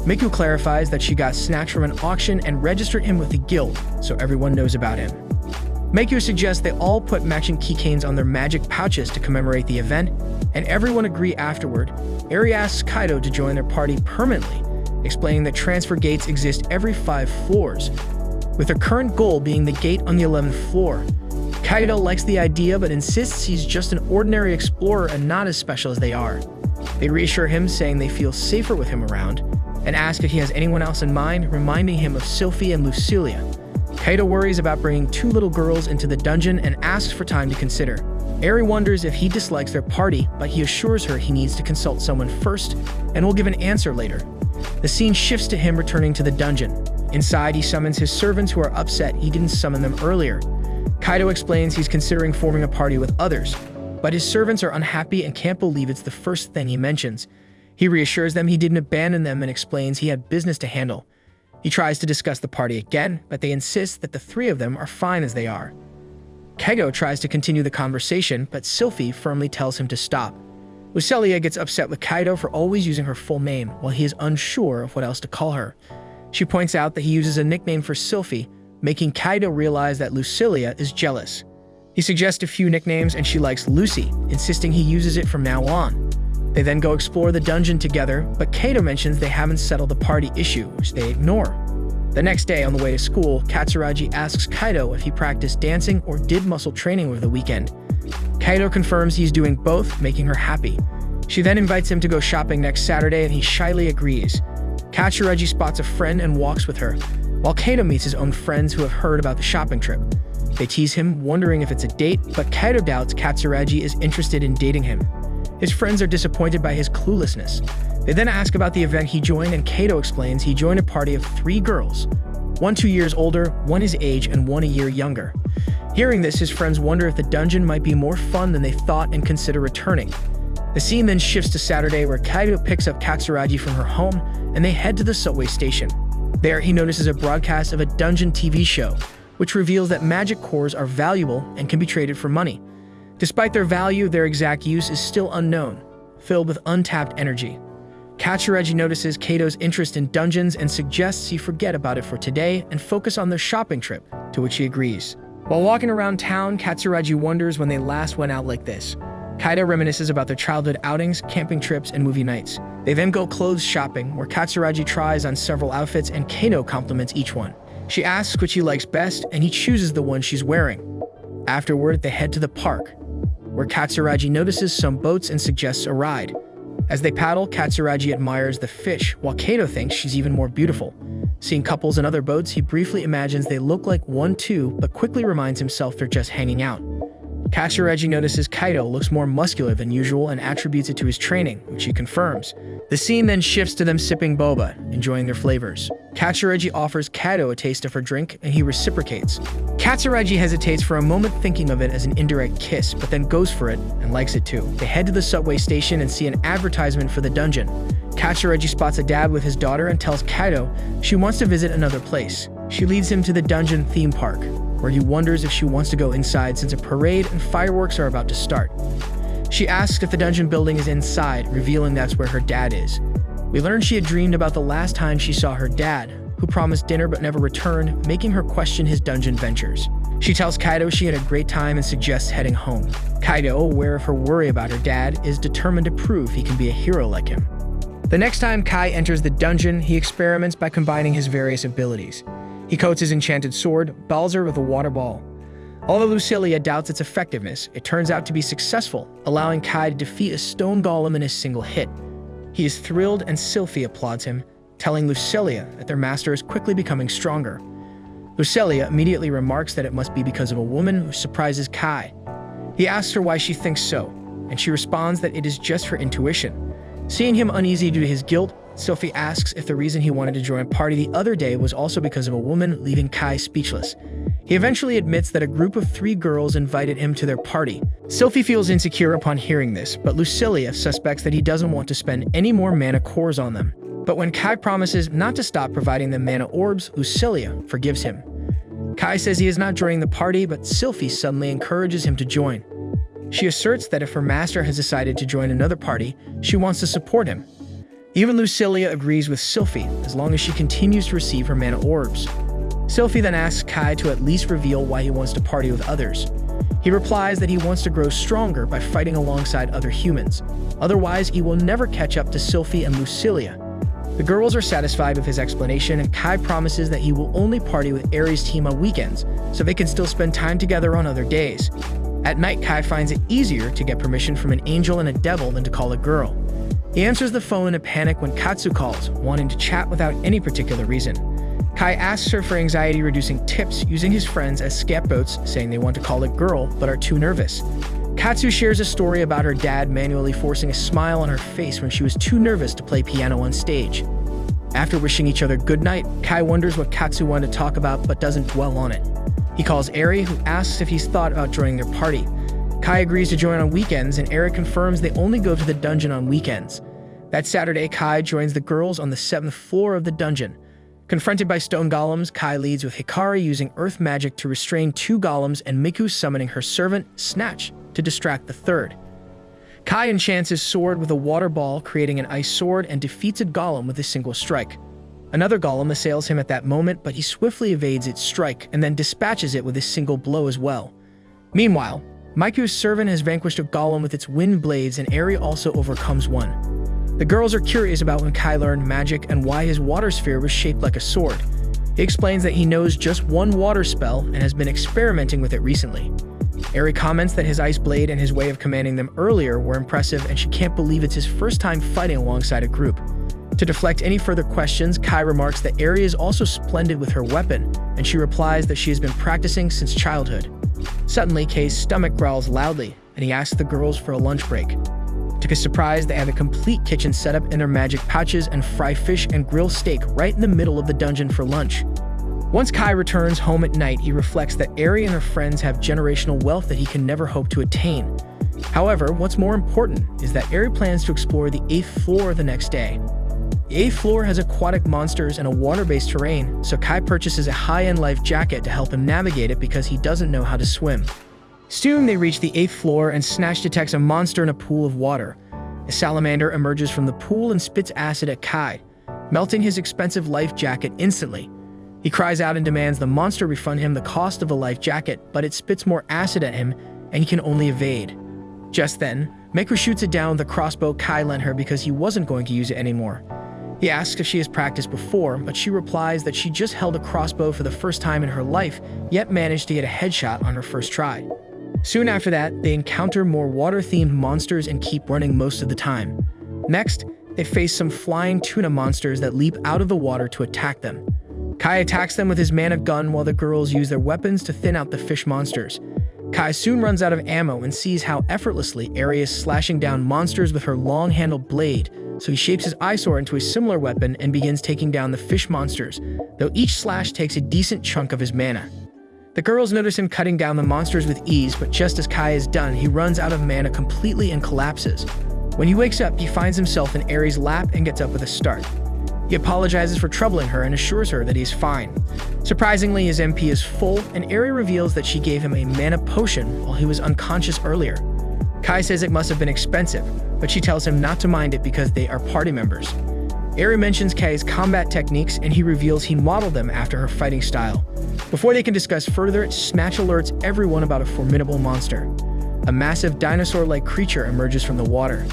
Mikio clarifies that she got Snatch from an auction and registered him with the guild, so everyone knows about him. Mikio suggests they all put matching keychains on their magic pouches to commemorate the event, and everyone agree afterward. Eri asks Kaido to join their party permanently, explaining that transfer gates exist every 5 floors, with their current goal being the gate on the 11th floor. Kaido likes the idea but insists he's just an ordinary explorer and not as special as they are. They reassure him, saying they feel safer with him around, and ask if he has anyone else in mind, reminding him of Sylphie and Lucilia. Kaido worries about bringing 2 little girls into the dungeon and asks for time to consider. Eri wonders if he dislikes their party, but he assures her he needs to consult someone first and will give an answer later. The scene shifts to him returning to the dungeon. Inside, he summons his servants who are upset he didn't summon them earlier. Kaido explains he's considering forming a party with others, but his servants are unhappy and can't believe it's the first thing he mentions. He reassures them he didn't abandon them and explains he had business to handle. He tries to discuss the party again, but they insist that the 3 of them are fine as they are. Kaido tries to continue the conversation, but Sylphie firmly tells him to stop. Lucilia gets upset with Kaido for always using her full name, while he is unsure of what else to call her. She points out that he uses a nickname for Sylphie, making Kaido realize that Lucilia is jealous. He suggests a few nicknames and she likes Lucy, insisting he uses it from now on. They then go explore the dungeon together, but Kaido mentions they haven't settled the party issue, which they ignore. The next day, on the way to school, Katsuragi asks Kaido if he practiced dancing or did muscle training over the weekend. Kaido confirms he's doing both, making her happy. She then invites him to go shopping next Saturday, and he shyly agrees. Katsuragi spots a friend and walks with her, while Kaido meets his own friends who have heard about the shopping trip. They tease him, wondering if it's a date, but Kaido doubts Katsuragi is interested in dating him. His friends are disappointed by his cluelessness. They then ask about the event he joined, and Kaido explains he joined a party of 3 girls, 1 2 years older, 1 his age, and 1 a year younger. Hearing this, his friends wonder if the dungeon might be more fun than they thought and consider returning. The scene then shifts to Saturday, where Kaido picks up Katsuragi from her home, and they head to the subway station. There, he notices a broadcast of a dungeon TV show, which reveals that magic cores are valuable and can be traded for money. Despite their value, their exact use is still unknown, filled with untapped energy. Katsuragi notices Kaido's interest in dungeons and suggests he forget about it for today and focus on their shopping trip, to which he agrees. While walking around town, Katsuragi wonders when they last went out like this. Kaido reminisces about their childhood outings, camping trips, and movie nights. They then go clothes shopping, where Katsuragi tries on several outfits and Kaido compliments each one. She asks which he likes best, and he chooses the one she's wearing. Afterward, they head to the park, where Katsuragi notices some boats and suggests a ride. As they paddle, Katsuragi admires the fish, while Kaido thinks she's even more beautiful. Seeing couples in other boats, he briefly imagines they look like one too, but quickly reminds himself they're just hanging out. Katsuragi notices Kaido looks more muscular than usual and attributes it to his training, which he confirms. The scene then shifts to them sipping boba, enjoying their flavors. Katsuragi offers Kaido a taste of her drink, and he reciprocates. Katsuragi hesitates for a moment, thinking of it as an indirect kiss, but then goes for it and likes it too. They head to the subway station and see an advertisement for the dungeon. Katsuragi spots a dad with his daughter and tells Kaido she wants to visit another place. She leads him to the dungeon theme park, where he wonders if she wants to go inside since a parade and fireworks are about to start. She asks if the dungeon building is inside, revealing that's where her dad is. We learn she had dreamed about the last time she saw her dad, who promised dinner but never returned, making her question his dungeon ventures. She tells Kaido she had a great time and suggests heading home. Kaido, aware of her worry about her dad, is determined to prove he can be a hero like him. The next time Kai enters the dungeon, he experiments by combining his various abilities. He coats his enchanted sword, Balzer, with a water ball. Although Lucilia doubts its effectiveness, it turns out to be successful, allowing Kai to defeat a stone golem in a single hit. He is thrilled and Sylphie applauds him, telling Lucilia that their master is quickly becoming stronger. Lucilia immediately remarks that it must be because of a woman who surprises Kai. He asks her why she thinks so, and she responds that it is just her intuition. Seeing him uneasy due to his guilt, Sylphie asks if the reason he wanted to join a party the other day was also because of a woman, leaving Kai speechless. He eventually admits that a group of 3 girls invited him to their party. Sylphie feels insecure upon hearing this, but Lucilia suspects that he doesn't want to spend any more mana cores on them. But when Kai promises not to stop providing them mana orbs, Lucilia forgives him. Kai says he is not joining the party, but Sylphie suddenly encourages him to join. She asserts that if her master has decided to join another party, she wants to support him. Even Lucilia agrees with Sylphie, as long as she continues to receive her mana orbs. Sylphie then asks Kai to at least reveal why he wants to party with others. He replies that he wants to grow stronger by fighting alongside other humans. Otherwise, he will never catch up to Sylphie and Lucilia. The girls are satisfied with his explanation, and Kai promises that he will only party with Aries' team on weekends, so they can still spend time together on other days. At night, Kai finds it easier to get permission from an angel and a devil than to call a girl. He answers the phone in a panic when Katsu calls, wanting to chat without any particular reason. Kai asks her for anxiety-reducing tips using his friends as scapegoats, saying they want to call a girl but are too nervous. Katsu shares a story about her dad manually forcing a smile on her face when she was too nervous to play piano on stage. After wishing each other good night, Kai wonders what Katsu wanted to talk about but doesn't dwell on it. He calls Eri, who asks if he's thought about joining their party. Kai agrees to join on weekends, and Eri confirms they only go to the dungeon on weekends. That Saturday, Kai joins the girls on the 7th floor of the dungeon. Confronted by stone golems, Kai leads with Hikari using earth magic to restrain 2 golems and Miku summoning her servant, Snatch, to distract the 3rd. Kai enchants his sword with a water ball, creating an ice sword, and defeats a golem with a single strike. Another golem assails him at that moment, but he swiftly evades its strike and then dispatches it with a single blow as well. Meanwhile, Miku's servant has vanquished a golem with its wind blades, and Eri also overcomes one. The girls are curious about when Kai learned magic and why his water sphere was shaped like a sword. He explains that he knows just one water spell and has been experimenting with it recently. Eri comments that his ice blade and his way of commanding them earlier were impressive, and she can't believe it's his first time fighting alongside a group. To deflect any further questions, Kai remarks that Eri is also splendid with her weapon, and she replies that she has been practicing since childhood. Suddenly, Kei's stomach growls loudly, and he asks the girls for a lunch break. To his surprise, they have a complete kitchen setup in their magic pouches and fry fish and grill steak right in the middle of the dungeon for lunch. Once Kai returns home at night, he reflects that Eri and her friends have generational wealth that he can never hope to attain. However, what's more important is that Eri plans to explore the 8th floor the next day. The 8th floor has aquatic monsters and a water-based terrain, so Kai purchases a high-end life jacket to help him navigate it because he doesn't know how to swim. Soon they reach the 8th floor, and Snatch detects a monster in a pool of water. A salamander emerges from the pool and spits acid at Kai, melting his expensive life jacket instantly. He cries out and demands the monster refund him the cost of the life jacket, but it spits more acid at him, and he can only evade. Just then, Miku shoots it down with the crossbow Kai lent her because he wasn't going to use it anymore. He asks if she has practiced before, but she replies that she just held a crossbow for the first time in her life, yet managed to get a headshot on her first try. Soon after that, they encounter more water-themed monsters and keep running most of the time. Next, they face some flying tuna monsters that leap out of the water to attack them. Kai attacks them with his mana gun while the girls use their weapons to thin out the fish monsters. Kai soon runs out of ammo and sees how effortlessly Eri is slashing down monsters with her long-handled blade, so he shapes his eyesore into a similar weapon and begins taking down the fish monsters, though each slash takes a decent chunk of his mana. The girls notice him cutting down the monsters with ease, but just as Kai is done, he runs out of mana completely and collapses. When he wakes up, he finds himself in Eri's lap and gets up with a start. He apologizes for troubling her and assures her that he is fine. Surprisingly, his MP is full, and Eri reveals that she gave him a mana potion while he was unconscious earlier. Kai says it must have been expensive, but she tells him not to mind it because they are party members. Eri mentions Kai's combat techniques, and he reveals he modeled them after her fighting style. Before they can discuss further, Smash alerts everyone about a formidable monster. A massive dinosaur-like creature emerges from the water.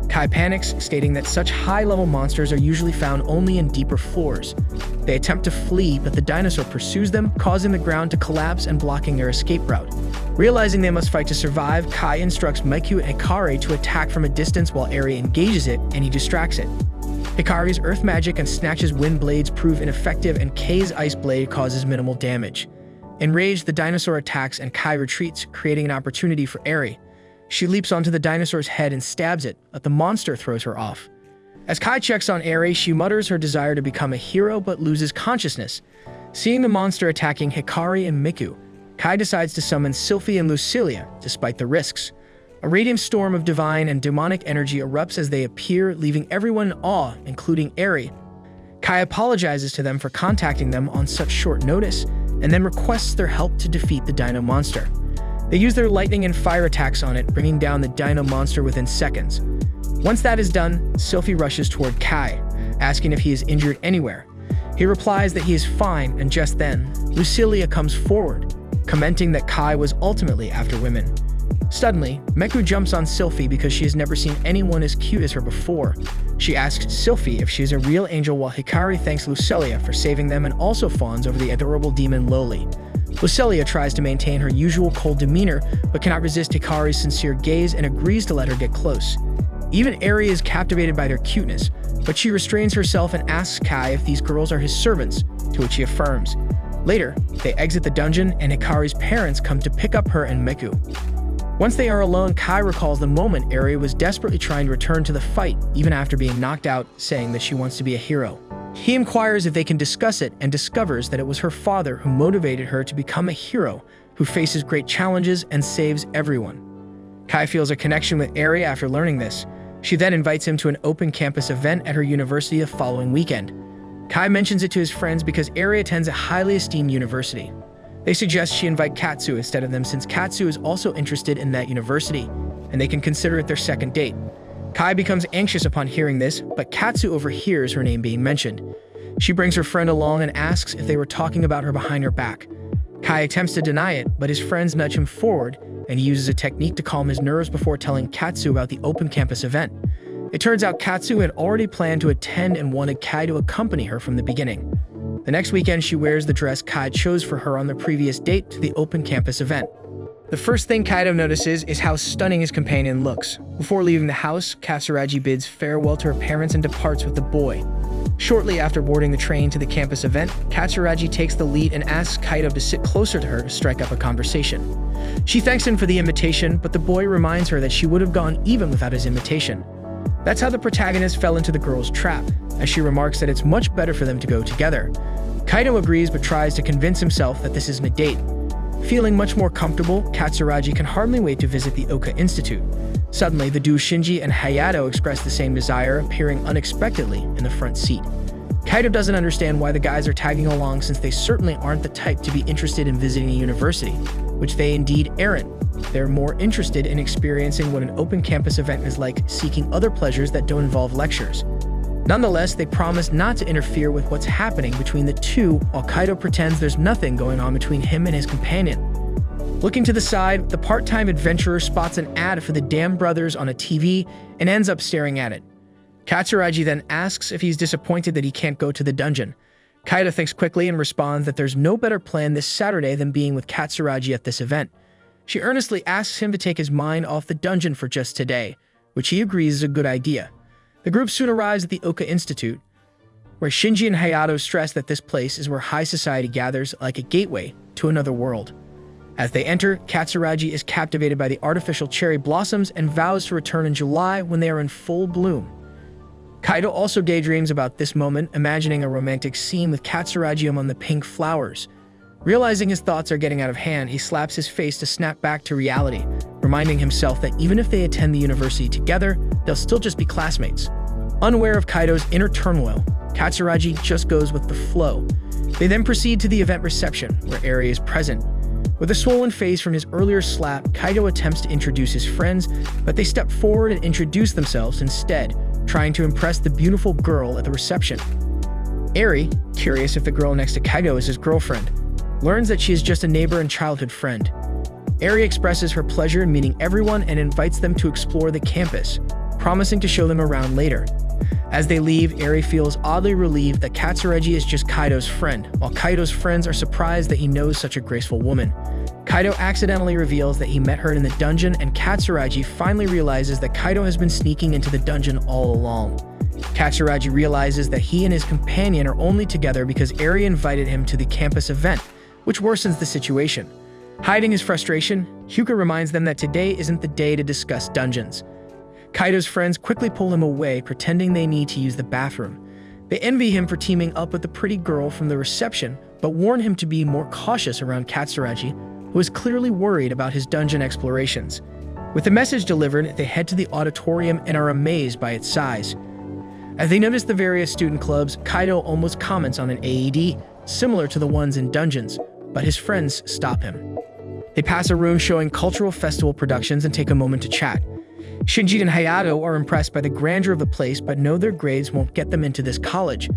Kai panics, stating that such high-level monsters are usually found only in deeper floors. They attempt to flee, but the dinosaur pursues them, causing the ground to collapse and blocking their escape route. Realizing they must fight to survive, Kai instructs Miku and Hikari to attack from a distance while Eri engages it, and he distracts it. Hikari's earth magic and Snatch's wind blades prove ineffective, and Kei's ice blade causes minimal damage. Enraged, the dinosaur attacks and Kai retreats, creating an opportunity for Eri. She leaps onto the dinosaur's head and stabs it, but the monster throws her off. As Kai checks on Eri, she mutters her desire to become a hero but loses consciousness. Seeing the monster attacking Hikari and Miku, Kai decides to summon Sylphie and Lucilia, despite the risks. A radiant storm of divine and demonic energy erupts as they appear, leaving everyone in awe, including Eri. Kai apologizes to them for contacting them on such short notice, and then requests their help to defeat the dino monster. They use their lightning and fire attacks on it, bringing down the dino monster within seconds. Once that is done, Sylphie rushes toward Kai, asking if he is injured anywhere. He replies that he is fine, and just then, Lucilia comes forward, commenting that Kai was ultimately after women. Suddenly, Miku jumps on Sylphie because she has never seen anyone as cute as her before. She asks Sylphie if she is a real angel, while Hikari thanks Lucilia for saving them and also fawns over the adorable demon Loli. Lucilia tries to maintain her usual cold demeanor, but cannot resist Hikari's sincere gaze and agrees to let her get close. Even Eri is captivated by their cuteness, but she restrains herself and asks Kai if these girls are his servants, to which he affirms. Later, they exit the dungeon, and Hikari's parents come to pick up her and Miku. Once they are alone, Kai recalls the moment Eri was desperately trying to return to the fight, even after being knocked out, saying that she wants to be a hero. He inquires if they can discuss it and discovers that it was her father who motivated her to become a hero who faces great challenges and saves everyone. Kai feels a connection with Eri after learning this. She then invites him to an open campus event at her university the following weekend. Kai mentions it to his friends because Eri attends a highly esteemed university. They suggest she invite Katsu instead of them, since Katsu is also interested in that university, and they can consider it their second date. Kai becomes anxious upon hearing this, but Katsu overhears her name being mentioned. She brings her friend along and asks if they were talking about her behind her back. Kai attempts to deny it, but his friends nudge him forward, and he uses a technique to calm his nerves before telling Katsu about the open campus event. It turns out Katsu had already planned to attend and wanted Kai to accompany her from the beginning. The next weekend, she wears the dress Kai chose for her on the previous date to the open campus event. The first thing Kaido notices is how stunning his companion looks. Before leaving the house, Katsuragi bids farewell to her parents and departs with the boy. Shortly after boarding the train to the campus event, Katsuragi takes the lead and asks Kaido to sit closer to her to strike up a conversation. She thanks him for the invitation, but the boy reminds her that she would have gone even without his invitation. That's how the protagonist fell into the girl's trap, as she remarks that it's much better for them to go together. Kaido agrees but tries to convince himself that this isn't a date. Feeling much more comfortable, Katsuragi can hardly wait to visit the Oka Institute. Suddenly, the duo Shinji and Hayato express the same desire, appearing unexpectedly in the front seat. Kaido doesn't understand why the guys are tagging along, since they certainly aren't the type to be interested in visiting a university, which they indeed aren't. They're more interested in experiencing what an open campus event is like, seeking other pleasures that don't involve lectures. Nonetheless, they promise not to interfere with what's happening between the two, while Kaido pretends there's nothing going on between him and his companion. Looking to the side, the part-time adventurer spots an ad for the Dam Brothers on a TV and ends up staring at it. Katsuragi then asks if he's disappointed that he can't go to the dungeon. Kaido thinks quickly and responds that there's no better plan this Saturday than being with Katsuragi at this event. She earnestly asks him to take his mind off the dungeon for just today, which he agrees is a good idea. The group soon arrives at the Oka Institute, where Shinji and Hayato stress that this place is where high society gathers, like a gateway to another world. As they enter, Katsuragi is captivated by the artificial cherry blossoms and vows to return in July when they are in full bloom. Kaido also daydreams about this moment, imagining a romantic scene with Katsuragi among the pink flowers. Realizing his thoughts are getting out of hand, he slaps his face to snap back to reality, reminding himself that even if they attend the university together, they'll still just be classmates. Unaware of Kaido's inner turmoil, Katsuragi just goes with the flow. They then proceed to the event reception, where Eri is present. With a swollen face from his earlier slap, Kaido attempts to introduce his friends, but they step forward and introduce themselves instead, trying to impress the beautiful girl at the reception. Eri, curious if the girl next to Kaido is his girlfriend, learns that she is just a neighbor and childhood friend. Eri expresses her pleasure in meeting everyone and invites them to explore the campus, promising to show them around later. As they leave, Eri feels oddly relieved that Katsuragi is just Kaido's friend, while Kaido's friends are surprised that he knows such a graceful woman. Kaido accidentally reveals that he met her in the dungeon, and Katsuragi finally realizes that Kaido has been sneaking into the dungeon all along. Katsuragi realizes that he and his companion are only together because Eri invited him to the campus event, which worsens the situation. Hiding his frustration, Hyuga reminds them that today isn't the day to discuss dungeons. Kaido's friends quickly pull him away, pretending they need to use the bathroom. They envy him for teaming up with the pretty girl from the reception, but warn him to be more cautious around Katsuragi, who is clearly worried about his dungeon explorations. With the message delivered, they head to the auditorium and are amazed by its size. As they notice the various student clubs, Kaido almost comments on an AED, similar to the ones in dungeons, but his friends stop him. They pass a room showing cultural festival productions and take a moment to chat. Shinji and Hayato are impressed by the grandeur of the place, but know their grades won't get them into this college.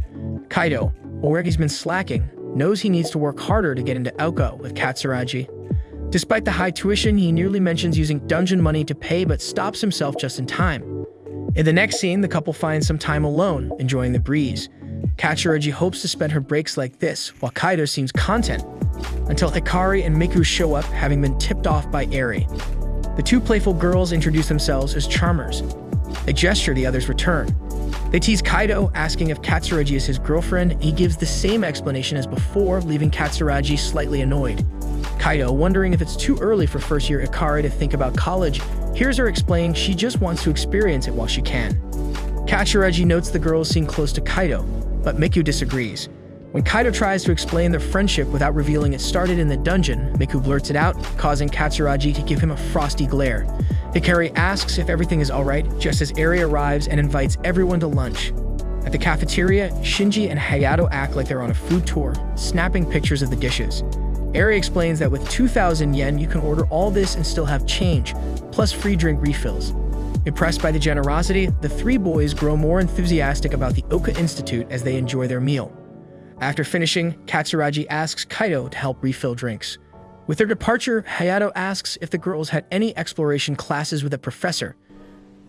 Kaido, aware he's been slacking, knows he needs to work harder to get into Aoka with Katsuragi. Despite the high tuition, he nearly mentions using dungeon money to pay, but stops himself just in time. In the next scene, the couple finds some time alone, enjoying the breeze. Katsuragi hopes to spend her breaks like this, while Kaido seems content, until Hikari and Miku show up, having been tipped off by Eri. The two playful girls introduce themselves as charmers. They gesture the others' return. They tease Kaido, asking if Katsuragi is his girlfriend, and he gives the same explanation as before, leaving Katsuragi slightly annoyed. Kaido, wondering if it's too early for first-year Hikari to think about college, hears her explain she just wants to experience it while she can. Katsuragi notes the girls seem close to Kaido, but Miku disagrees. When Kaido tries to explain their friendship without revealing it started in the dungeon, Miku blurts it out, causing Katsuragi to give him a frosty glare. Hikari asks if everything is alright, just as Eri arrives and invites everyone to lunch. At the cafeteria, Shinji and Hayato act like they're on a food tour, snapping pictures of the dishes. Eri explains that with 2,000 yen, you can order all this and still have change, plus free drink refills. Impressed by the generosity, the three boys grow more enthusiastic about the Oka Institute as they enjoy their meal. After finishing, Katsuragi asks Kaido to help refill drinks. With their departure, Hayato asks if the girls had any exploration classes with a professor.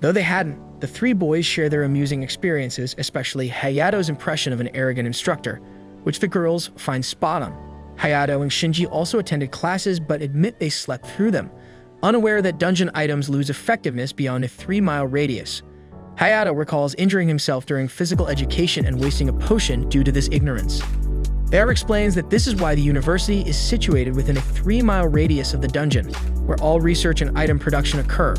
Though they hadn't, the three boys share their amusing experiences, especially Hayato's impression of an arrogant instructor, which the girls find spot on. Hayato and Shinji also attended classes but admit they slept through them, unaware that dungeon items lose effectiveness beyond a 3-mile radius. Hayato recalls injuring himself during physical education and wasting a potion due to this ignorance. There explains that this is why the university is situated within a 3-mile radius of the dungeon, where all research and item production occur.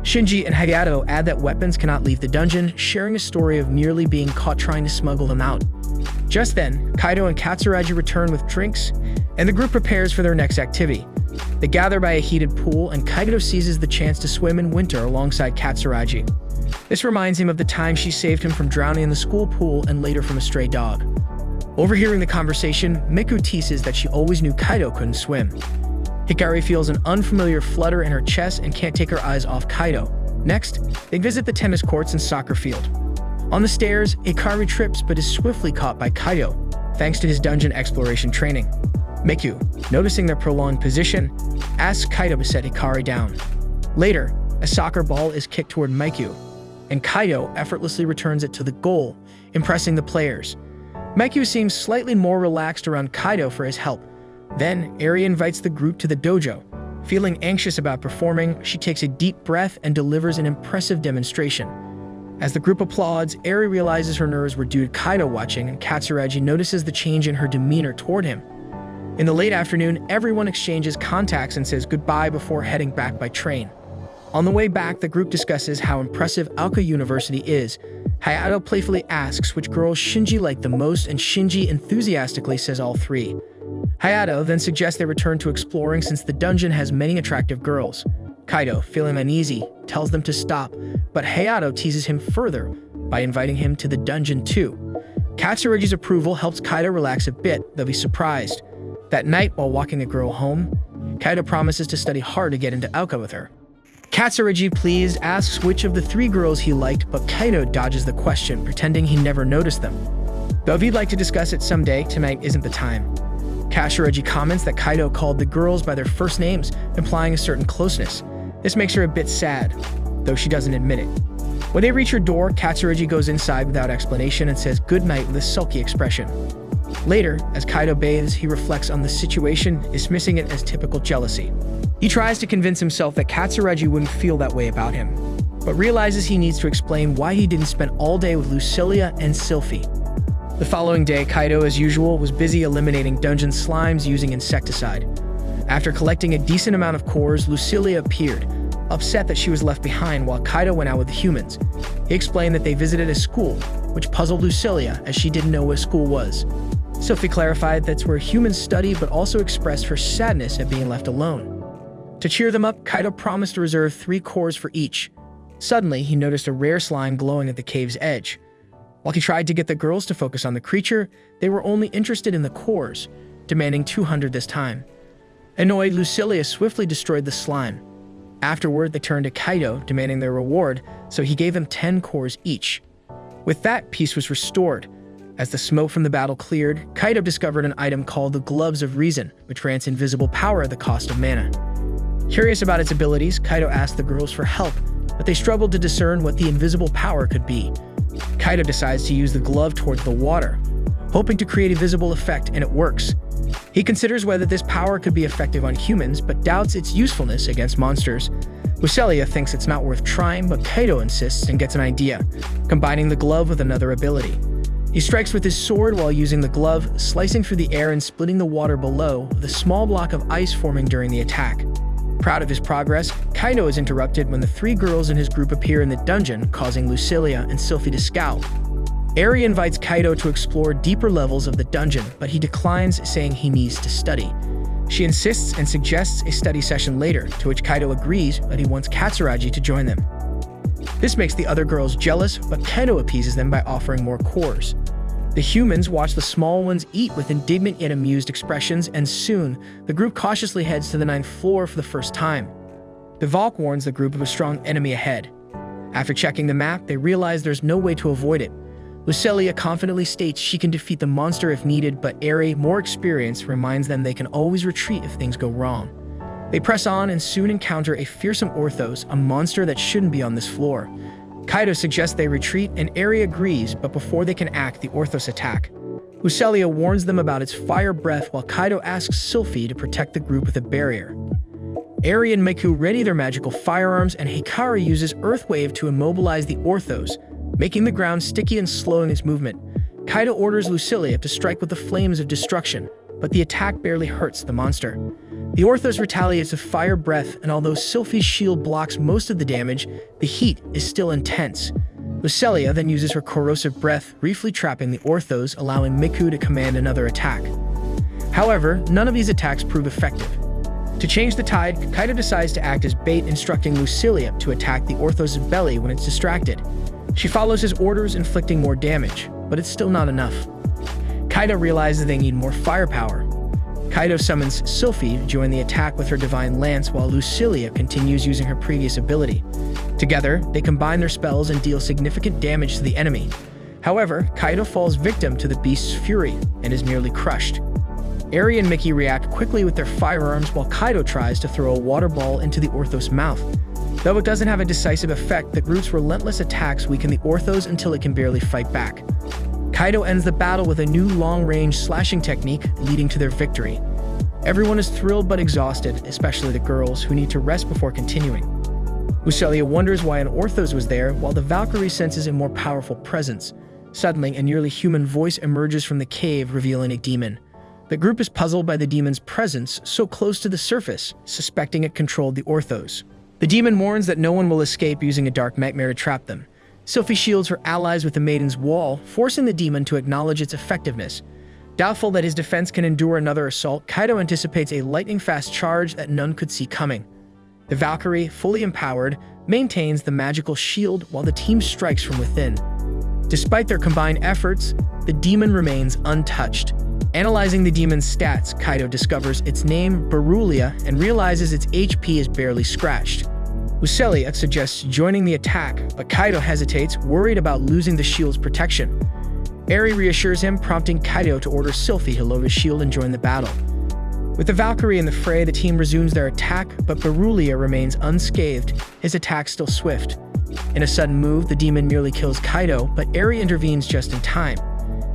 Shinji and Hayato add that weapons cannot leave the dungeon, sharing a story of nearly being caught trying to smuggle them out. Just then, Kaido and Katsuragi return with drinks, and the group prepares for their next activity. They gather by a heated pool, and Kaido seizes the chance to swim in winter alongside Katsuragi. This reminds him of the time she saved him from drowning in the school pool and later from a stray dog. Overhearing the conversation, Miku teases that she always knew Kaido couldn't swim. Hikari feels an unfamiliar flutter in her chest and can't take her eyes off Kaido. Next, they visit the tennis courts and soccer field. On the stairs, Hikari trips but is swiftly caught by Kaido, thanks to his dungeon exploration training. Miku, noticing their prolonged position, asks Kaido to set Hikari down. Later, a soccer ball is kicked toward Miku, and Kaido effortlessly returns it to the goal, impressing the players. Miku seems slightly more relaxed around Kaido for his help. Then, Eri invites the group to the dojo. Feeling anxious about performing, she takes a deep breath and delivers an impressive demonstration. As the group applauds, Eri realizes her nerves were due to Kaido watching, and Katsuragi notices the change in her demeanor toward him. In the late afternoon, everyone exchanges contacts and says goodbye before heading back by train. On the way back, the group discusses how impressive Aoka University is. Hayato playfully asks which girls Shinji liked the most, and Shinji enthusiastically says all three. Hayato then suggests they return to exploring since the dungeon has many attractive girls. Kaido, feeling uneasy, tells them to stop, but Hayato teases him further by inviting him to the dungeon too. Katsuragi's approval helps Kaido relax a bit, though he's surprised. That night, while walking the girl home, Kaido promises to study hard to get into Aoka with her. Katsureji, pleased, asks which of the three girls he liked, but Kaido dodges the question, pretending he never noticed them. Though if he'd like to discuss it someday, tonight isn't the time. Katsureji comments that Kaido called the girls by their first names, implying a certain closeness. This makes her a bit sad, though she doesn't admit it. When they reach her door, Katsureji goes inside without explanation and says goodnight with a sulky expression. Later, as Kaido bathes, he reflects on the situation, dismissing it as typical jealousy. He tries to convince himself that Katsureji wouldn't feel that way about him, but realizes he needs to explain why he didn't spend all day with Lucilia and Sylphie. The following day, Kaido, as usual, was busy eliminating dungeon slimes using insecticide. After collecting a decent amount of cores, Lucilia appeared, upset that she was left behind while Kaido went out with the humans. He explained that they visited a school, which puzzled Lucilia as she didn't know what school was. Sylphie clarified that's where humans study, but also expressed her sadness at being left alone. To cheer them up, Kaido promised to reserve 3 cores for each. Suddenly, he noticed a rare slime glowing at the cave's edge. While he tried to get the girls to focus on the creature, they were only interested in the cores, demanding 200 this time. Annoyed, Lucilia swiftly destroyed the slime. Afterward, they turned to Kaido, demanding their reward, so he gave them 10 cores each. With that, peace was restored. As the smoke from the battle cleared, Kaido discovered an item called the Gloves of Reason, which grants invisible power at the cost of mana. Curious about its abilities, Kaido asked the girls for help, but they struggled to discern what the invisible power could be. Kaido decides to use the glove towards the water, hoping to create a visible effect, and it works. He considers whether this power could be effective on humans, but doubts its usefulness against monsters. Lucilia thinks it's not worth trying, but Kaido insists and gets an idea, combining the glove with another ability. He strikes with his sword while using the glove, slicing through the air and splitting the water below, with a small block of ice forming during the attack. Proud of his progress, Kaido is interrupted when the 3 girls in his group appear in the dungeon, causing Lucilia and Sylphie to scowl. Eri invites Kaido to explore deeper levels of the dungeon, but he declines, saying he needs to study. She insists and suggests a study session later, to which Kaido agrees, but he wants Katsureji to join them. This makes the other girls jealous, but Kaido appeases them by offering more cores. The humans watch the small ones eat with indignant yet amused expressions, and soon, the group cautiously heads to the 9th floor for the first time. The Valk warns the group of a strong enemy ahead. After checking the map, they realize there's no way to avoid it. Lucilia confidently states she can defeat the monster if needed, but Eri, more experienced, reminds them they can always retreat if things go wrong. They press on and soon encounter a fearsome Orthos, a monster that shouldn't be on this floor. Kaido suggests they retreat, and Eri agrees, but before they can act, the Orthos attack. Lucilia warns them about its fire breath, while Kaido asks Sylphie to protect the group with a barrier. Eri and Miku ready their magical firearms, and Hikari uses Earth Wave to immobilize the Orthos, making the ground sticky and slowing its movement. Kaido orders Lucilia to strike with the flames of destruction, but the attack barely hurts the monster. The Orthos retaliates with fire breath, and although Sylphie's shield blocks most of the damage, the heat is still intense. Lucilia then uses her corrosive breath, briefly trapping the Orthos, allowing Miku to command another attack. However, none of these attacks prove effective. To change the tide, Kaido decides to act as bait, instructing Lucilia to attack the Orthos' belly when it's distracted. She follows his orders, inflicting more damage, but it's still not enough. Kaido realizes they need more firepower. Kaido summons Sylphie to join the attack with her Divine Lance, while Lucilia continues using her previous ability. Together, they combine their spells and deal significant damage to the enemy. However, Kaido falls victim to the beast's fury and is nearly crushed. Eri and Mickey react quickly with their firearms, while Kaido tries to throw a water ball into the Orthos' mouth. Though it doesn't have a decisive effect, the group's relentless attacks weaken the Orthos until it can barely fight back. Kaido ends the battle with a new long-range slashing technique, leading to their victory. Everyone is thrilled but exhausted, especially the girls, who need to rest before continuing. Lucilia wonders why an Orthos was there, while the Valkyrie senses a more powerful presence. Suddenly, a nearly human voice emerges from the cave, revealing a demon. The group is puzzled by the demon's presence so close to the surface, suspecting it controlled the Orthos. The demon warns that no one will escape, using a dark nightmare to trap them. Sylphie shields her allies with the Maiden's Wall, forcing the demon to acknowledge its effectiveness. Doubtful that his defense can endure another assault, Kaido anticipates a lightning-fast charge that none could see coming. The Valkyrie, fully empowered, maintains the magical shield while the team strikes from within. Despite their combined efforts, the demon remains untouched. Analyzing the demon's stats, Kaido discovers its name, Berulia, and realizes its HP is barely scratched. Lucelia suggests joining the attack, but Kaido hesitates, worried about losing the shield's protection. Eri reassures him, prompting Kaido to order Sylphie to load his shield and join the battle. With the Valkyrie in the fray, the team resumes their attack, but Berulia remains unscathed, his attack still swift. In a sudden move, the demon merely kills Kaido, but Eri intervenes just in time.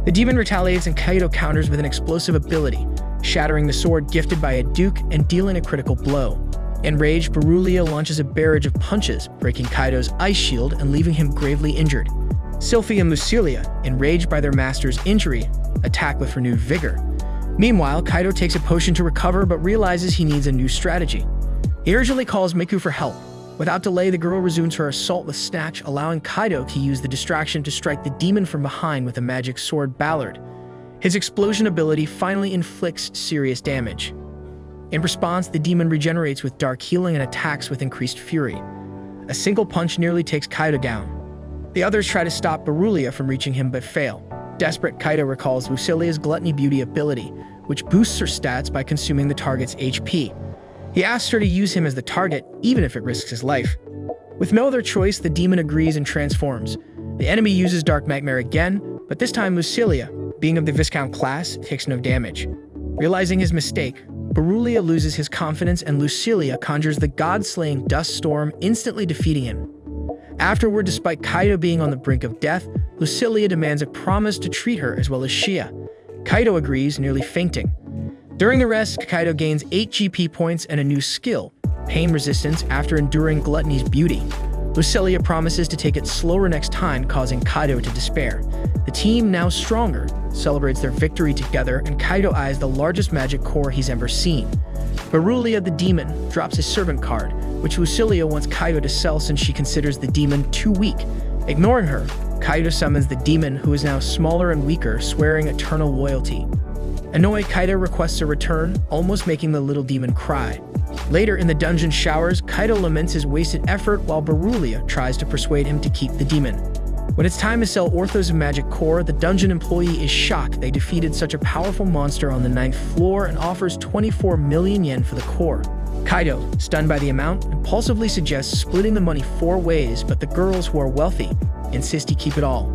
The demon retaliates and Kaido counters with an explosive ability, shattering the sword gifted by a duke and dealing a critical blow. Enraged, Berulia launches a barrage of punches, breaking Kaido's ice shield and leaving him gravely injured. Sylphie and Lucelia, enraged by their master's injury, attack with renewed vigor. Meanwhile, Kaido takes a potion to recover but realizes he needs a new strategy. He urgently calls Miku for help. Without delay, the girl resumes her assault with Snatch, allowing Kaido to use the distraction to strike the demon from behind with a magic sword Ballard. His explosion ability finally inflicts serious damage. In response, the demon regenerates with dark healing and attacks with increased fury. A single punch nearly takes Kaido down. The others try to stop Berulia from reaching him but fail. Desperate, Kaido recalls Lucelia's Gluttony Beauty ability, which boosts her stats by consuming the target's HP. He asks her to use him as the target, even if it risks his life. With no other choice, the demon agrees and transforms. The enemy uses Dark Nightmare again, but this time Lucelia, being of the Viscount class, takes no damage. Realizing his mistake, Berulia loses his confidence and Lucelia conjures the god-slaying Dust Storm, instantly defeating him. Afterward, despite Kaido being on the brink of death, Lucelia demands a promise to treat her as well as Shia. Kaido agrees, nearly fainting. During the rest, Kaido gains 8 GP points and a new skill, Pain Resistance, after enduring Gluttony's Beauty. Lucelia promises to take it slower next time, causing Kaido to despair. The team, now stronger, celebrates their victory together, and Kaido eyes the largest magic core he's ever seen. Berulia the demon drops his servant card, which Lucelia wants Kaido to sell since she considers the demon too weak. Ignoring her, Kaido summons the demon, who is now smaller and weaker, swearing eternal loyalty. Annoyed, Kaido requests a return, almost making the little demon cry. Later in the dungeon showers, Kaido laments his wasted effort while Berulia tries to persuade him to keep the demon. When it's time to sell Orthos of Magic Core, the dungeon employee is shocked they defeated such a powerful monster on the 9th floor and offers 24 million yen for the core. Kaido, stunned by the amount, impulsively suggests splitting the money 4 ways, but the girls, who are wealthy, insist he keep it all.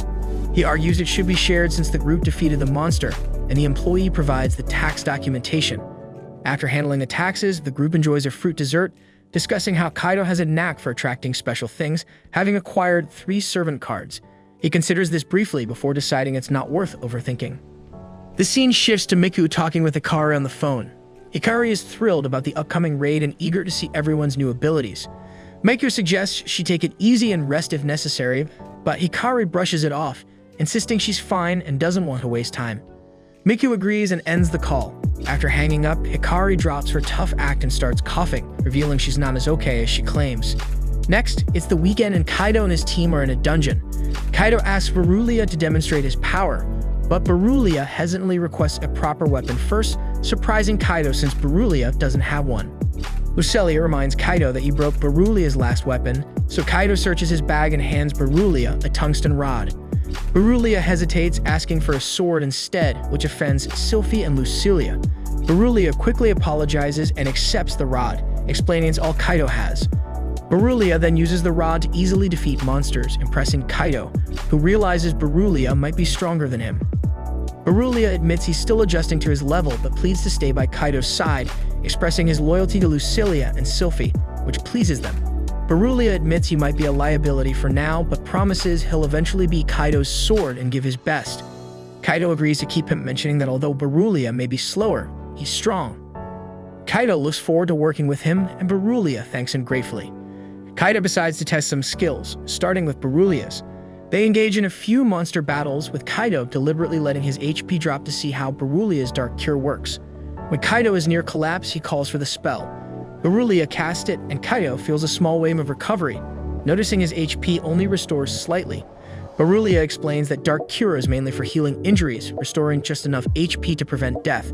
He argues it should be shared since the group defeated the monster, and the employee provides the tax documentation. After handling the taxes, the group enjoys a fruit dessert, discussing how Kaido has a knack for attracting special things, having acquired 3 servant cards. He considers this briefly before deciding it's not worth overthinking. The scene shifts to Miku talking with Hikari on the phone. Hikari is thrilled about the upcoming raid and eager to see everyone's new abilities. Miku suggests she take it easy and rest if necessary, but Hikari brushes it off, insisting she's fine and doesn't want to waste time. Miku agrees and ends the call. After hanging up, Hikari drops her tough act and starts coughing, revealing she's not as okay as she claims. Next, it's the weekend and Kaido and his team are in a dungeon. Kaido asks Berulia to demonstrate his power, but Berulia hesitantly requests a proper weapon first, surprising Kaido since Berulia doesn't have one. Lucelia reminds Kaido that he broke Berulia's last weapon, so Kaido searches his bag and hands Berulia a tungsten rod. Berulia hesitates, asking for a sword instead, which offends Sylphie and Lucelia. Berulia quickly apologizes and accepts the rod, explaining it's all Kaido has. Berulia then uses the rod to easily defeat monsters, impressing Kaido, who realizes Berulia might be stronger than him. Berulia admits he's still adjusting to his level, but pleads to stay by Kaido's side, expressing his loyalty to Lucelia and Sylphie, which pleases them. Berulia admits he might be a liability for now, but promises he'll eventually be Kaido's sword and give his best. Kaido agrees to keep him, mentioning that although Berulia may be slower, he's strong. Kaido looks forward to working with him, and Berulia thanks him gratefully. Kaido decides to test some skills, starting with Berulia's. They engage in a few monster battles, with Kaido deliberately letting his HP drop to see how Berulia's Dark Cure works. When Kaido is near collapse, he calls for the spell. Berulia casts it, and Kaido feels a small wave of recovery, noticing his HP only restores slightly. Berulia explains that Dark Cure is mainly for healing injuries, restoring just enough HP to prevent death.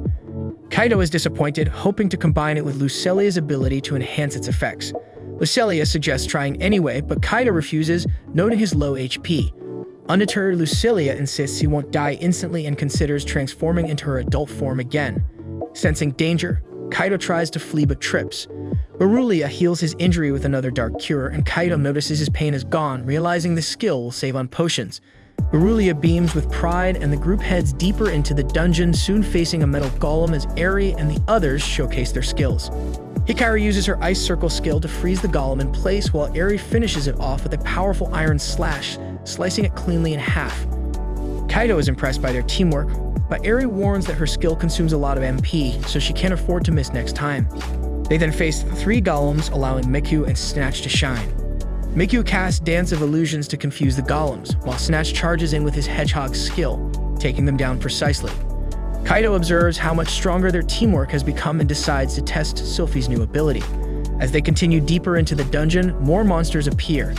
Kaido is disappointed, hoping to combine it with Lucelia's ability to enhance its effects. Lucelia suggests trying anyway, but Kaido refuses, noting his low HP. Undeterred, Lucelia insists he won't die instantly and considers transforming into her adult form again. Sensing danger, Kaido tries to flee but trips. Berulia heals his injury with another dark cure, and Kaido notices his pain is gone, realizing the skill will save on potions. Berulia beams with pride, and the group heads deeper into the dungeon, soon facing a metal golem as Eri and the others showcase their skills. Hikari uses her Ice Circle skill to freeze the golem in place, while Eri finishes it off with a powerful Iron Slash, slicing it cleanly in half. Kaido is impressed by their teamwork, but Eri warns that her skill consumes a lot of MP, so she can't afford to miss next time. They then face 3 golems, allowing Miku and Snatch to shine. Miku casts Dance of Illusions to confuse the golems, while Snatch charges in with his Hedgehog skill, taking them down precisely. Kaido observes how much stronger their teamwork has become and decides to test Sylphie's new ability. As they continue deeper into the dungeon, more monsters appear.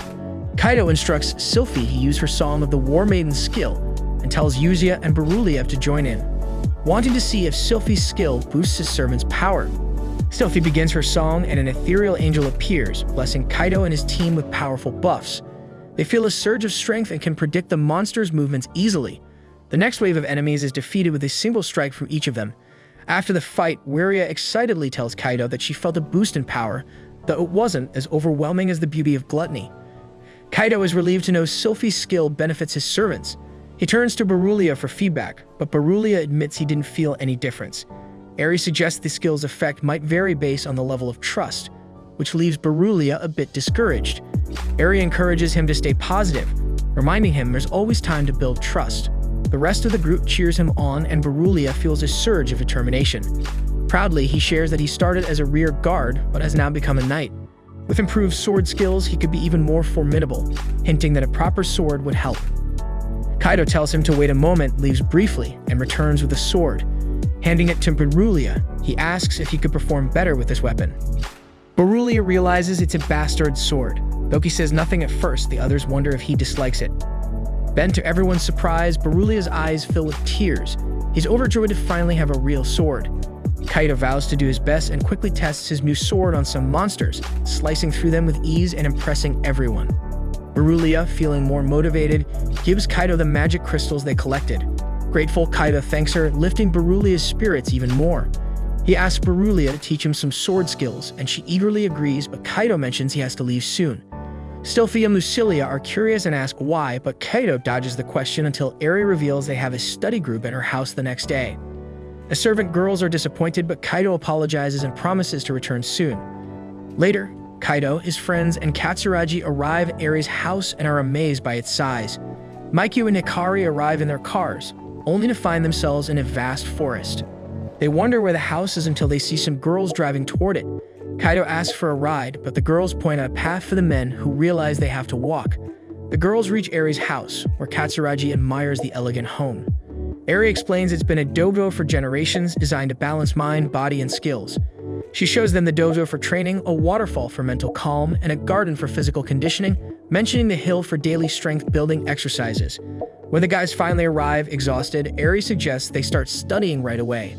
Kaido instructs Sylphie to use her Song of the War Maiden skill, and tells Yuzia and Berulia to join in, wanting to see if Sylphie's skill boosts his servant's power. Sylphie begins her song, and an ethereal angel appears, blessing Kaido and his team with powerful buffs. They feel a surge of strength and can predict the monster's movements easily. The next wave of enemies is defeated with a single strike from each of them. After the fight, Wiria excitedly tells Kaido that she felt a boost in power, though it wasn't as overwhelming as the beauty of gluttony. Kaido is relieved to know Sylphie's skill benefits his servants. He turns to Berulia for feedback, but Berulia admits he didn't feel any difference. Eri suggests the skill's effect might vary based on the level of trust, which leaves Berulia a bit discouraged. Eri encourages him to stay positive, reminding him there's always time to build trust. The rest of the group cheers him on, and Berulia feels a surge of determination. Proudly, he shares that he started as a rear guard, but has now become a knight. With improved sword skills, he could be even more formidable, hinting that a proper sword would help. Kaido tells him to wait a moment, leaves briefly, and returns with a sword. Handing it to Berulia, he asks if he could perform better with this weapon. Berulia realizes it's a bastard sword. Though he says nothing at first, the others wonder if he dislikes it. Then, to everyone's surprise, Berulia's eyes fill with tears. He's overjoyed to finally have a real sword. Kaido vows to do his best and quickly tests his new sword on some monsters, slicing through them with ease and impressing everyone. Berulia, feeling more motivated, gives Kaido the magic crystals they collected. Grateful, Kaido thanks her, lifting Berulia's spirits even more. He asks Berulia to teach him some sword skills, and she eagerly agrees, but Kaido mentions he has to leave soon. Sylphie and Lucilia are curious and ask why, but Kaido dodges the question until Eri reveals they have a study group at her house the next day. The servant girls are disappointed, but Kaido apologizes and promises to return soon. Later, Kaido, his friends, and Katsuragi arrive at Eri's house and are amazed by its size. Miku and Hikari arrive in their cars, only to find themselves in a vast forest. They wonder where the house is until they see some girls driving toward it. Kaido asks for a ride, but the girls point out a path for the men, who realize they have to walk. The girls reach Eri's house, where Katsuragi admires the elegant home. Eri explains it's been a dojo for generations, designed to balance mind, body, and skills. She shows them the dojo for training, a waterfall for mental calm, and a garden for physical conditioning, mentioning the hill for daily strength-building exercises. When the guys finally arrive, exhausted, Eri suggests they start studying right away.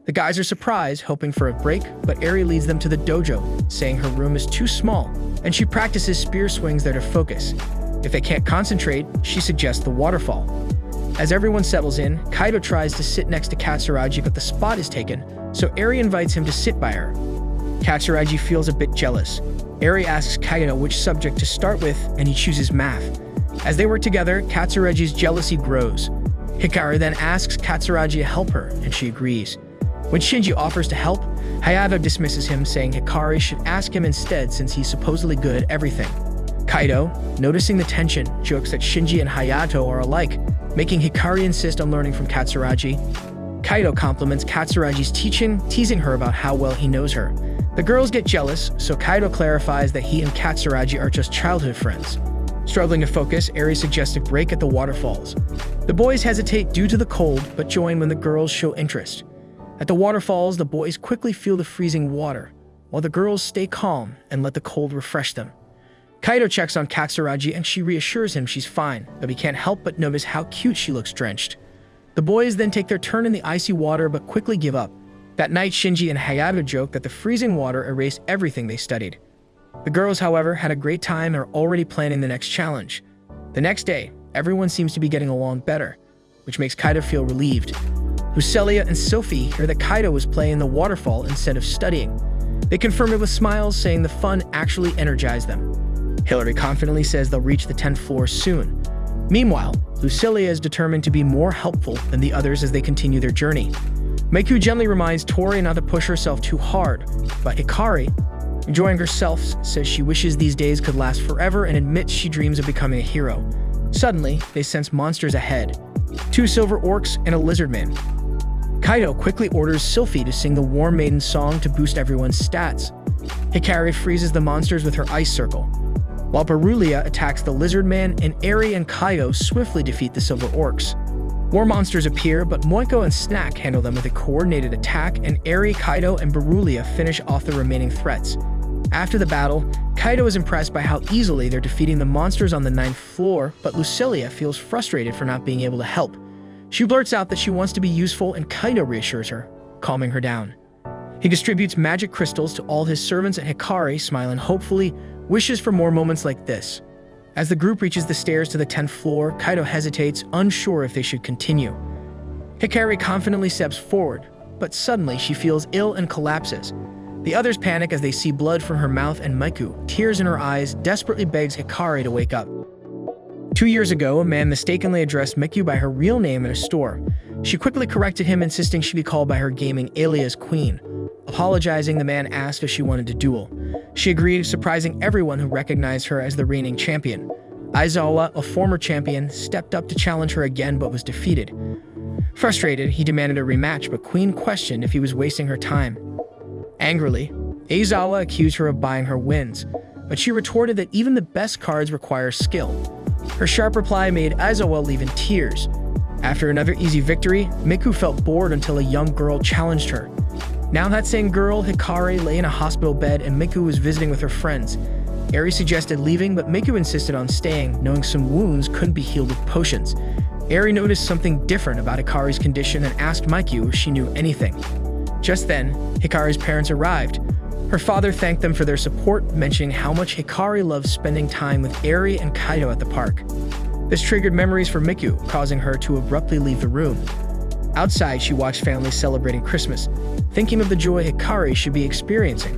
The guys are surprised, hoping for a break, but Eri leads them to the dojo, saying her room is too small, and she practices spear swings there to focus. If they can't concentrate, she suggests the waterfall. As everyone settles in, Kaido tries to sit next to Katsuragi, but the spot is taken, so Eri invites him to sit by her. Katsuragi feels a bit jealous. Eri asks Kaido which subject to start with, and he chooses math. As they work together, Katsuragi's jealousy grows. Hikari then asks Katsuragi to help her, and she agrees. When Shinji offers to help, Hayato dismisses him, saying Hikari should ask him instead since he's supposedly good at everything. Kaido, noticing the tension, jokes that Shinji and Hayato are alike, making Hikari insist on learning from Katsuragi. Kaido compliments Katsuragi's teaching, teasing her about how well he knows her. The girls get jealous, so Kaido clarifies that he and Katsuragi are just childhood friends. Struggling to focus, Eri suggests a break at the waterfalls. The boys hesitate due to the cold, but join when the girls show interest. At the waterfalls, the boys quickly feel the freezing water, while the girls stay calm and let the cold refresh them. Kaido checks on Katsuragi and she reassures him she's fine, but he can't help but notice how cute she looks drenched. The boys then take their turn in the icy water but quickly give up. That night, Shinji and Hayato joke that the freezing water erased everything they studied. The girls, however, had a great time and are already planning the next challenge. The next day, everyone seems to be getting along better, which makes Kaido feel relieved. Lucilia and Sylphie hear that Kaido was playing the waterfall instead of studying. They confirm it with smiles, saying the fun actually energized them. Hillary confidently says they'll reach the 10th floor soon. Meanwhile, Lucilia is determined to be more helpful than the others as they continue their journey. Miku gently reminds Tori not to push herself too hard, but Hikari, enjoying herself, says she wishes these days could last forever and admits she dreams of becoming a hero. Suddenly, they sense monsters ahead. 2 silver orcs and a lizard man. Kaido quickly orders Sylphie to sing the War Maiden song to boost everyone's stats. Hikari freezes the monsters with her ice circle, while Berulia attacks the lizard man, and Eri and Kaido swiftly defeat the silver orcs. More monsters appear, but Moiko and Snack handle them with a coordinated attack, and Eri, Kaido, and Berulia finish off the remaining threats. After the battle, Kaido is impressed by how easily they're defeating the monsters on the 9th floor, but Lucilia feels frustrated for not being able to help. She blurts out that she wants to be useful, and Kaido reassures her, calming her down. He distributes magic crystals to all his servants, and Hikari, smiling hopefully, wishes for more moments like this. As the group reaches the stairs to the 10th floor, Kaido hesitates, unsure if they should continue. Hikari confidently steps forward, but suddenly she feels ill and collapses. The others panic as they see blood from her mouth, and Miku, tears in her eyes, desperately begs Hikari to wake up. 2 years ago, a man mistakenly addressed Miku by her real name in a store. She quickly corrected him, insisting she be called by her gaming alias Queen. Apologizing, the man asked if she wanted to duel. She agreed, surprising everyone who recognized her as the reigning champion. Aizawa, a former champion, stepped up to challenge her again but was defeated. Frustrated, he demanded a rematch, but Queen questioned if he was wasting her time. Angrily, Aizawa accused her of buying her wins, but she retorted that even the best cards require skill. Her sharp reply made Aizawa leave in tears. After another easy victory, Miku felt bored until a young girl challenged her. Now that same girl, Hikari, lay in a hospital bed and Miku was visiting with her friends. Eri suggested leaving, but Miku insisted on staying, knowing some wounds couldn't be healed with potions. Eri noticed something different about Hikari's condition and asked Miku if she knew anything. Just then, Hikari's parents arrived. Her father thanked them for their support, mentioning how much Hikari loves spending time with Eri and Kaido at the park. This triggered memories for Miku, causing her to abruptly leave the room. Outside, she watched families celebrating Christmas, thinking of the joy Hikari should be experiencing.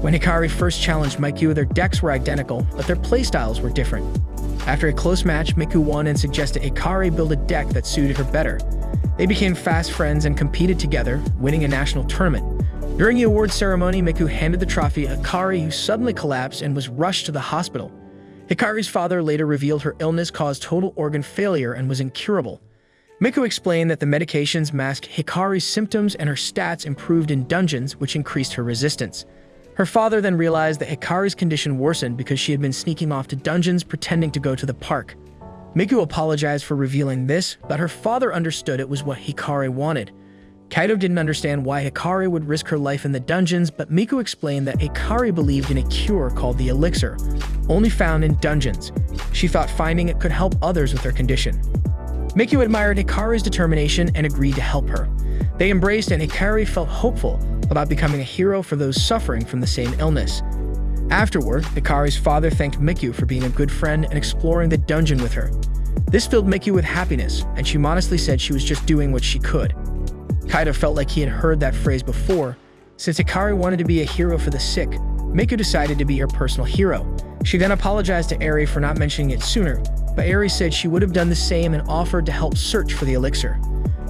When Hikari first challenged Miku, their decks were identical, but their playstyles were different. After a close match, Miku won and suggested Hikari build a deck that suited her better. They became fast friends and competed together, winning a national tournament. During the award ceremony, Miku handed the trophy to Hikari, who suddenly collapsed and was rushed to the hospital. Hikari's father later revealed her illness caused total organ failure and was incurable. Miku explained that the medications masked Hikari's symptoms and her stats improved in dungeons, which increased her resistance. Her father then realized that Hikari's condition worsened because she had been sneaking off to dungeons pretending to go to the park. Miku apologized for revealing this, but her father understood it was what Hikari wanted. Kaido didn't understand why Hikari would risk her life in the dungeons, but Miku explained that Hikari believed in a cure called the elixir, only found in dungeons. She thought finding it could help others with their condition. Miku admired Hikari's determination and agreed to help her. They embraced, and Hikari felt hopeful about becoming a hero for those suffering from the same illness. Afterward, Hikari's father thanked Miku for being a good friend and exploring the dungeon with her. This filled Miku with happiness, and she modestly said she was just doing what she could. Kaido felt like he had heard that phrase before. Since Hikari wanted to be a hero for the sick, Miku decided to be her personal hero. She then apologized to Eri for not mentioning it sooner, but Eri said she would have done the same and offered to help search for the elixir.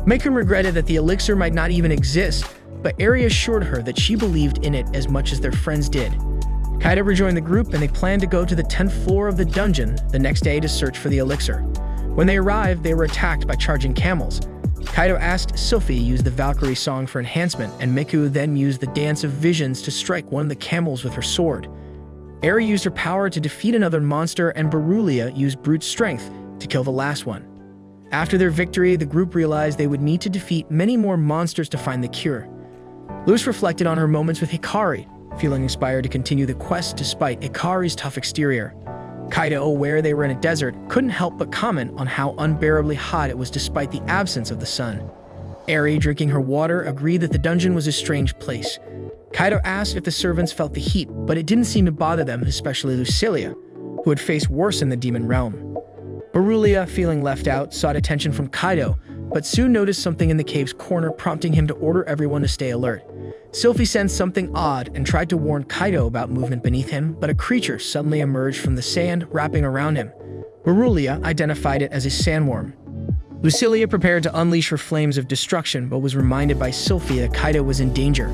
Miku regretted that the elixir might not even exist, but Eri assured her that she believed in it as much as their friends did. Kaido rejoined the group, and they planned to go to the 10th floor of the dungeon the next day to search for the elixir. When they arrived, they were attacked by charging camels. Kaido asked Sylphie to use the Valkyrie song for enhancement, and Miku then used the Dance of Visions to strike one of the camels with her sword. Eri used her power to defeat another monster, and Berulia used brute strength to kill the last one. After their victory, the group realized they would need to defeat many more monsters to find the cure. Luz reflected on her moments with Hikari, feeling inspired to continue the quest despite Hikari's tough exterior. Kaido, aware they were in a desert, couldn't help but comment on how unbearably hot it was despite the absence of the sun. Eri, drinking her water, agreed that the dungeon was a strange place. Kaido asked if the servants felt the heat, but it didn't seem to bother them, especially Lucilia, who had faced worse in the demon realm. Berulia, feeling left out, sought attention from Kaido, but soon noticed something in the cave's corner, prompting him to order everyone to stay alert. Sylphie sensed something odd and tried to warn Kaido about movement beneath him, but a creature suddenly emerged from the sand, wrapping around him. Berulia identified it as a sandworm. Lucilia prepared to unleash her flames of destruction, but was reminded by Sylphie that Kaido was in danger.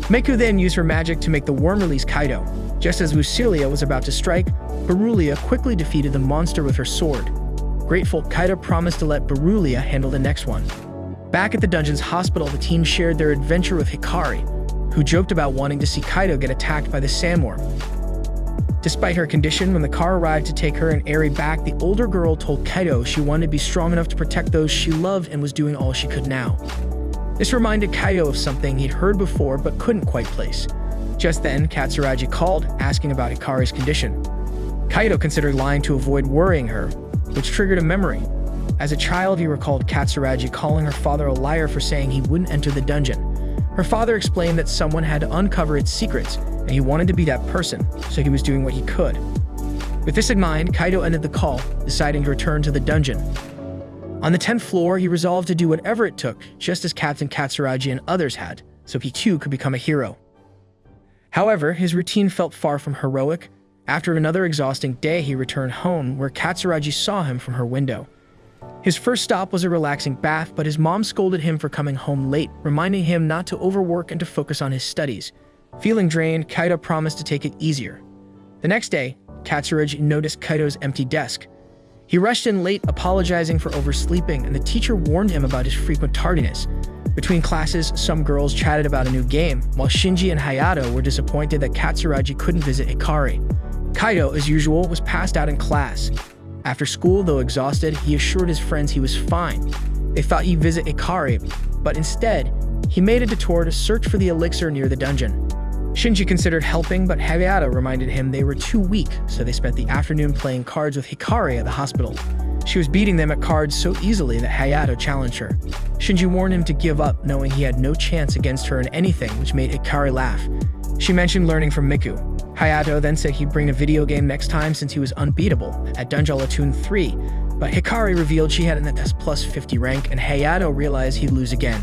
Miku then used her magic to make the worm release Kaido. Just as Lucilia was about to strike, Berulia quickly defeated the monster with her sword. Grateful, Kaido promised to let Berulia handle the next one. Back at the dungeon's hospital, the team shared their adventure with Hikari, who joked about wanting to see Kaido get attacked by the sandworm. Despite her condition, when the car arrived to take her and Eri back, the older girl told Kaido she wanted to be strong enough to protect those she loved and was doing all she could now. This reminded Kaido of something he'd heard before but couldn't quite place. Just then, Katsuragi called, asking about Hikari's condition. Kaido considered lying to avoid worrying her, which triggered a memory. As a child, he recalled Katsuragi calling her father a liar for saying he wouldn't enter the dungeon. Her father explained that someone had to uncover its secrets, and he wanted to be that person, so he was doing what he could. With this in mind, Kaido ended the call, deciding to return to the dungeon. On the 10th floor, he resolved to do whatever it took, just as Captain Katsuragi and others had, so he too could become a hero. However, his routine felt far from heroic. After another exhausting day, he returned home, where Katsuragi saw him from her window. His first stop was a relaxing bath, but his mom scolded him for coming home late, reminding him not to overwork and to focus on his studies. Feeling drained, Kaido promised to take it easier. The next day, Katsuragi noticed Kaido's empty desk. He rushed in late, apologizing for oversleeping, and the teacher warned him about his frequent tardiness. Between classes, some girls chatted about a new game, while Shinji and Hayato were disappointed that Katsuragi couldn't visit Hikari. Kaido, as usual, was passed out in class. After school, though exhausted, he assured his friends he was fine. They thought he'd visit Hikari, but instead, he made a detour to search for the elixir near the dungeon. Shinji considered helping, but Hayato reminded him they were too weak, so they spent the afternoon playing cards with Hikari at the hospital. She was beating them at cards so easily that Hayato challenged her. Shinji warned him to give up, knowing he had no chance against her in anything, which made Hikari laugh. She mentioned learning from Miku. Hayato then said he'd bring a video game next time since he was unbeatable at Dungeon Platoon 3, but Hikari revealed she had an S+ 50 rank, and Hayato realized he'd lose again.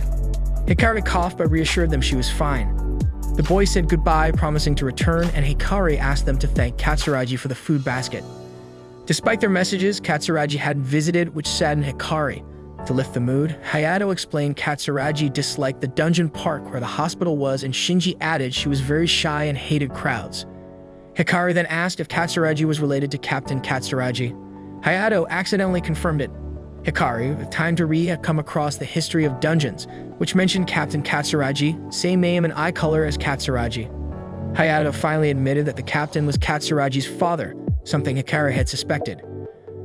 Hikari coughed but reassured them she was fine. The boys said goodbye, promising to return, and Hikari asked them to thank Katsuragi for the food basket. Despite their messages, Katsuragi hadn't visited, which saddened Hikari. To lift the mood, Hayato explained Katsuragi disliked the dungeon park where the hospital was, and Shinji added she was very shy and hated crowds. Hikari then asked if Katsuragi was related to Captain Katsuragi. Hayato accidentally confirmed it. Hikari, with time to read, had come across the history of dungeons, which mentioned Captain Katsuragi, same name and eye color as Katsuragi. Hayato finally admitted that the captain was Katsuragi's father, something Hikari had suspected.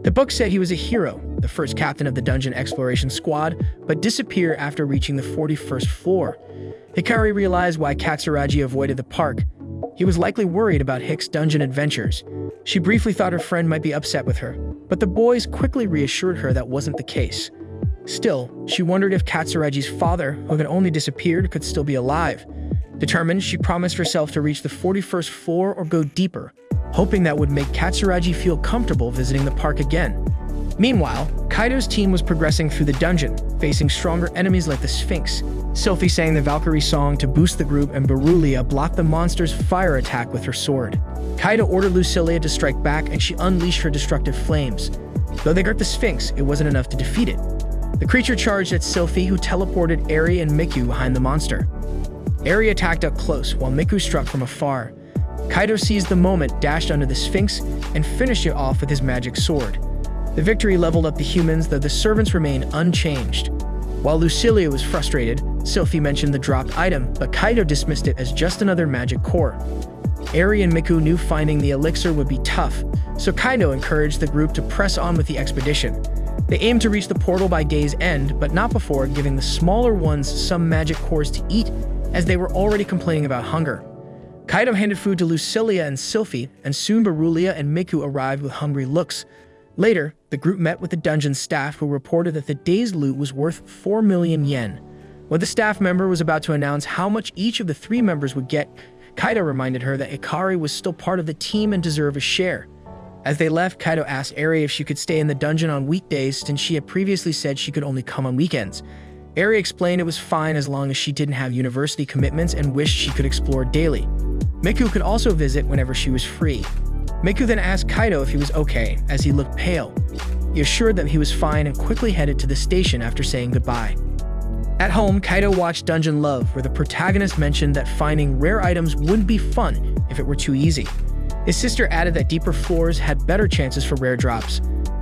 The book said he was a hero, the first captain of the dungeon exploration squad, but disappeared after reaching the 41st floor. Hikari realized why Katsuragi avoided the park. He was likely worried about Hick's dungeon adventures. She briefly thought her friend might be upset with her, but the boys quickly reassured her that wasn't the case. Still, she wondered if Katsuragi's father, who had only disappeared, could still be alive. Determined, she promised herself to reach the 41st floor or go deeper, hoping that would make Katsuragi feel comfortable visiting the park again. Meanwhile, Kaido's team was progressing through the dungeon, facing stronger enemies like the Sphinx. Sylphie sang the Valkyrie song to boost the group, and Berulia blocked the monster's fire attack with her sword. Kaido ordered Lucilia to strike back, and she unleashed her destructive flames. Though they hurt the Sphinx, it wasn't enough to defeat it. The creature charged at Sylphie, who teleported Eri and Miku behind the monster. Eri attacked up close, while Miku struck from afar. Kaido seized the moment, dashed under the Sphinx, and finished it off with his magic sword. The victory leveled up the humans, though the servants remained unchanged. While Lucilia was frustrated, Sylphie mentioned the dropped item, but Kaido dismissed it as just another magic core. Eri and Miku knew finding the elixir would be tough, so Kaido encouraged the group to press on with the expedition. They aimed to reach the portal by day's end, but not before giving the smaller ones some magic cores to eat, as they were already complaining about hunger. Kaido handed food to Lucilia and Sylphie, and soon Berulia and Miku arrived with hungry looks. Later, the group met with the dungeon staff, who reported that the day's loot was worth 4 million yen. When the staff member was about to announce how much each of the 3 members would get, Kaido reminded her that Hikari was still part of the team and deserved a share. As they left, Kaido asked Eri if she could stay in the dungeon on weekdays, since she had previously said she could only come on weekends. Eri explained it was fine as long as she didn't have university commitments and wished she could explore daily. Miku could also visit whenever she was free. Miku then asked Kaido if he was okay, as he looked pale. He assured that he was fine and quickly headed to the station after saying goodbye. At home, Kaido watched Dungeon Love, where the protagonist mentioned that finding rare items wouldn't be fun if it were too easy. His sister added that deeper floors had better chances for rare drops.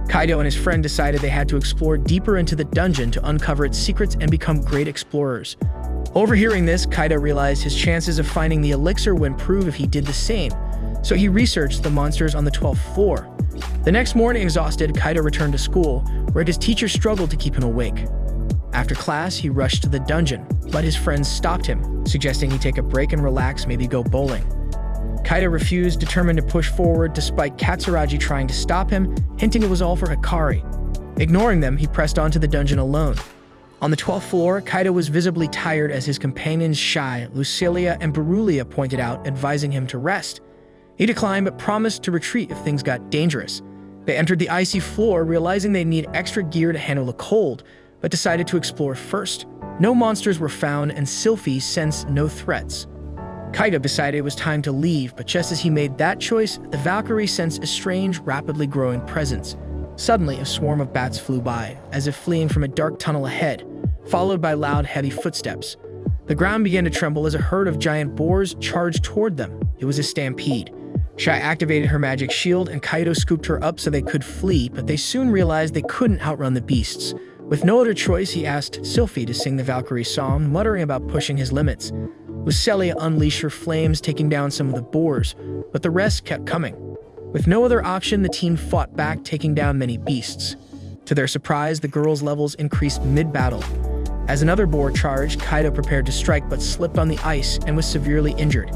Kaido and his friend decided they had to explore deeper into the dungeon to uncover its secrets and become great explorers. Overhearing this, Kaido realized his chances of finding the elixir would improve if he did the same, so he researched the monsters on the 12th floor. The next morning, exhausted, Kaido returned to school, where his teacher struggled to keep him awake. After class, he rushed to the dungeon, but his friends stopped him, suggesting he take a break and relax, maybe go bowling. Kaido refused, determined to push forward despite Katsuragi trying to stop him, hinting it was all for Hikari. Ignoring them, he pressed on to the dungeon alone. On the 12th floor, Kaido was visibly tired as his companions Shai, Lucilia, and Berulia pointed out, advising him to rest. He declined but promised to retreat if things got dangerous. They entered the icy floor, realizing they'd need extra gear to handle the cold, but decided to explore first. No monsters were found, and Sylphie sensed no threats. Kaido decided it was time to leave, but just as he made that choice, the Valkyrie sensed a strange, rapidly growing presence. Suddenly, a swarm of bats flew by, as if fleeing from a dark tunnel ahead, followed by loud, heavy footsteps. The ground began to tremble as a herd of giant boars charged toward them. It was a stampede. Shai activated her magic shield, and Kaido scooped her up so they could flee, but they soon realized they couldn't outrun the beasts. With no other choice, he asked Sylphie to sing the Valkyrie song, muttering about pushing his limits. Lucilia unleashed her flames, taking down some of the boars, but the rest kept coming. With no other option, the team fought back, taking down many beasts. To their surprise, the girls' levels increased mid-battle. As another boar charged, Kaido prepared to strike but slipped on the ice and was severely injured.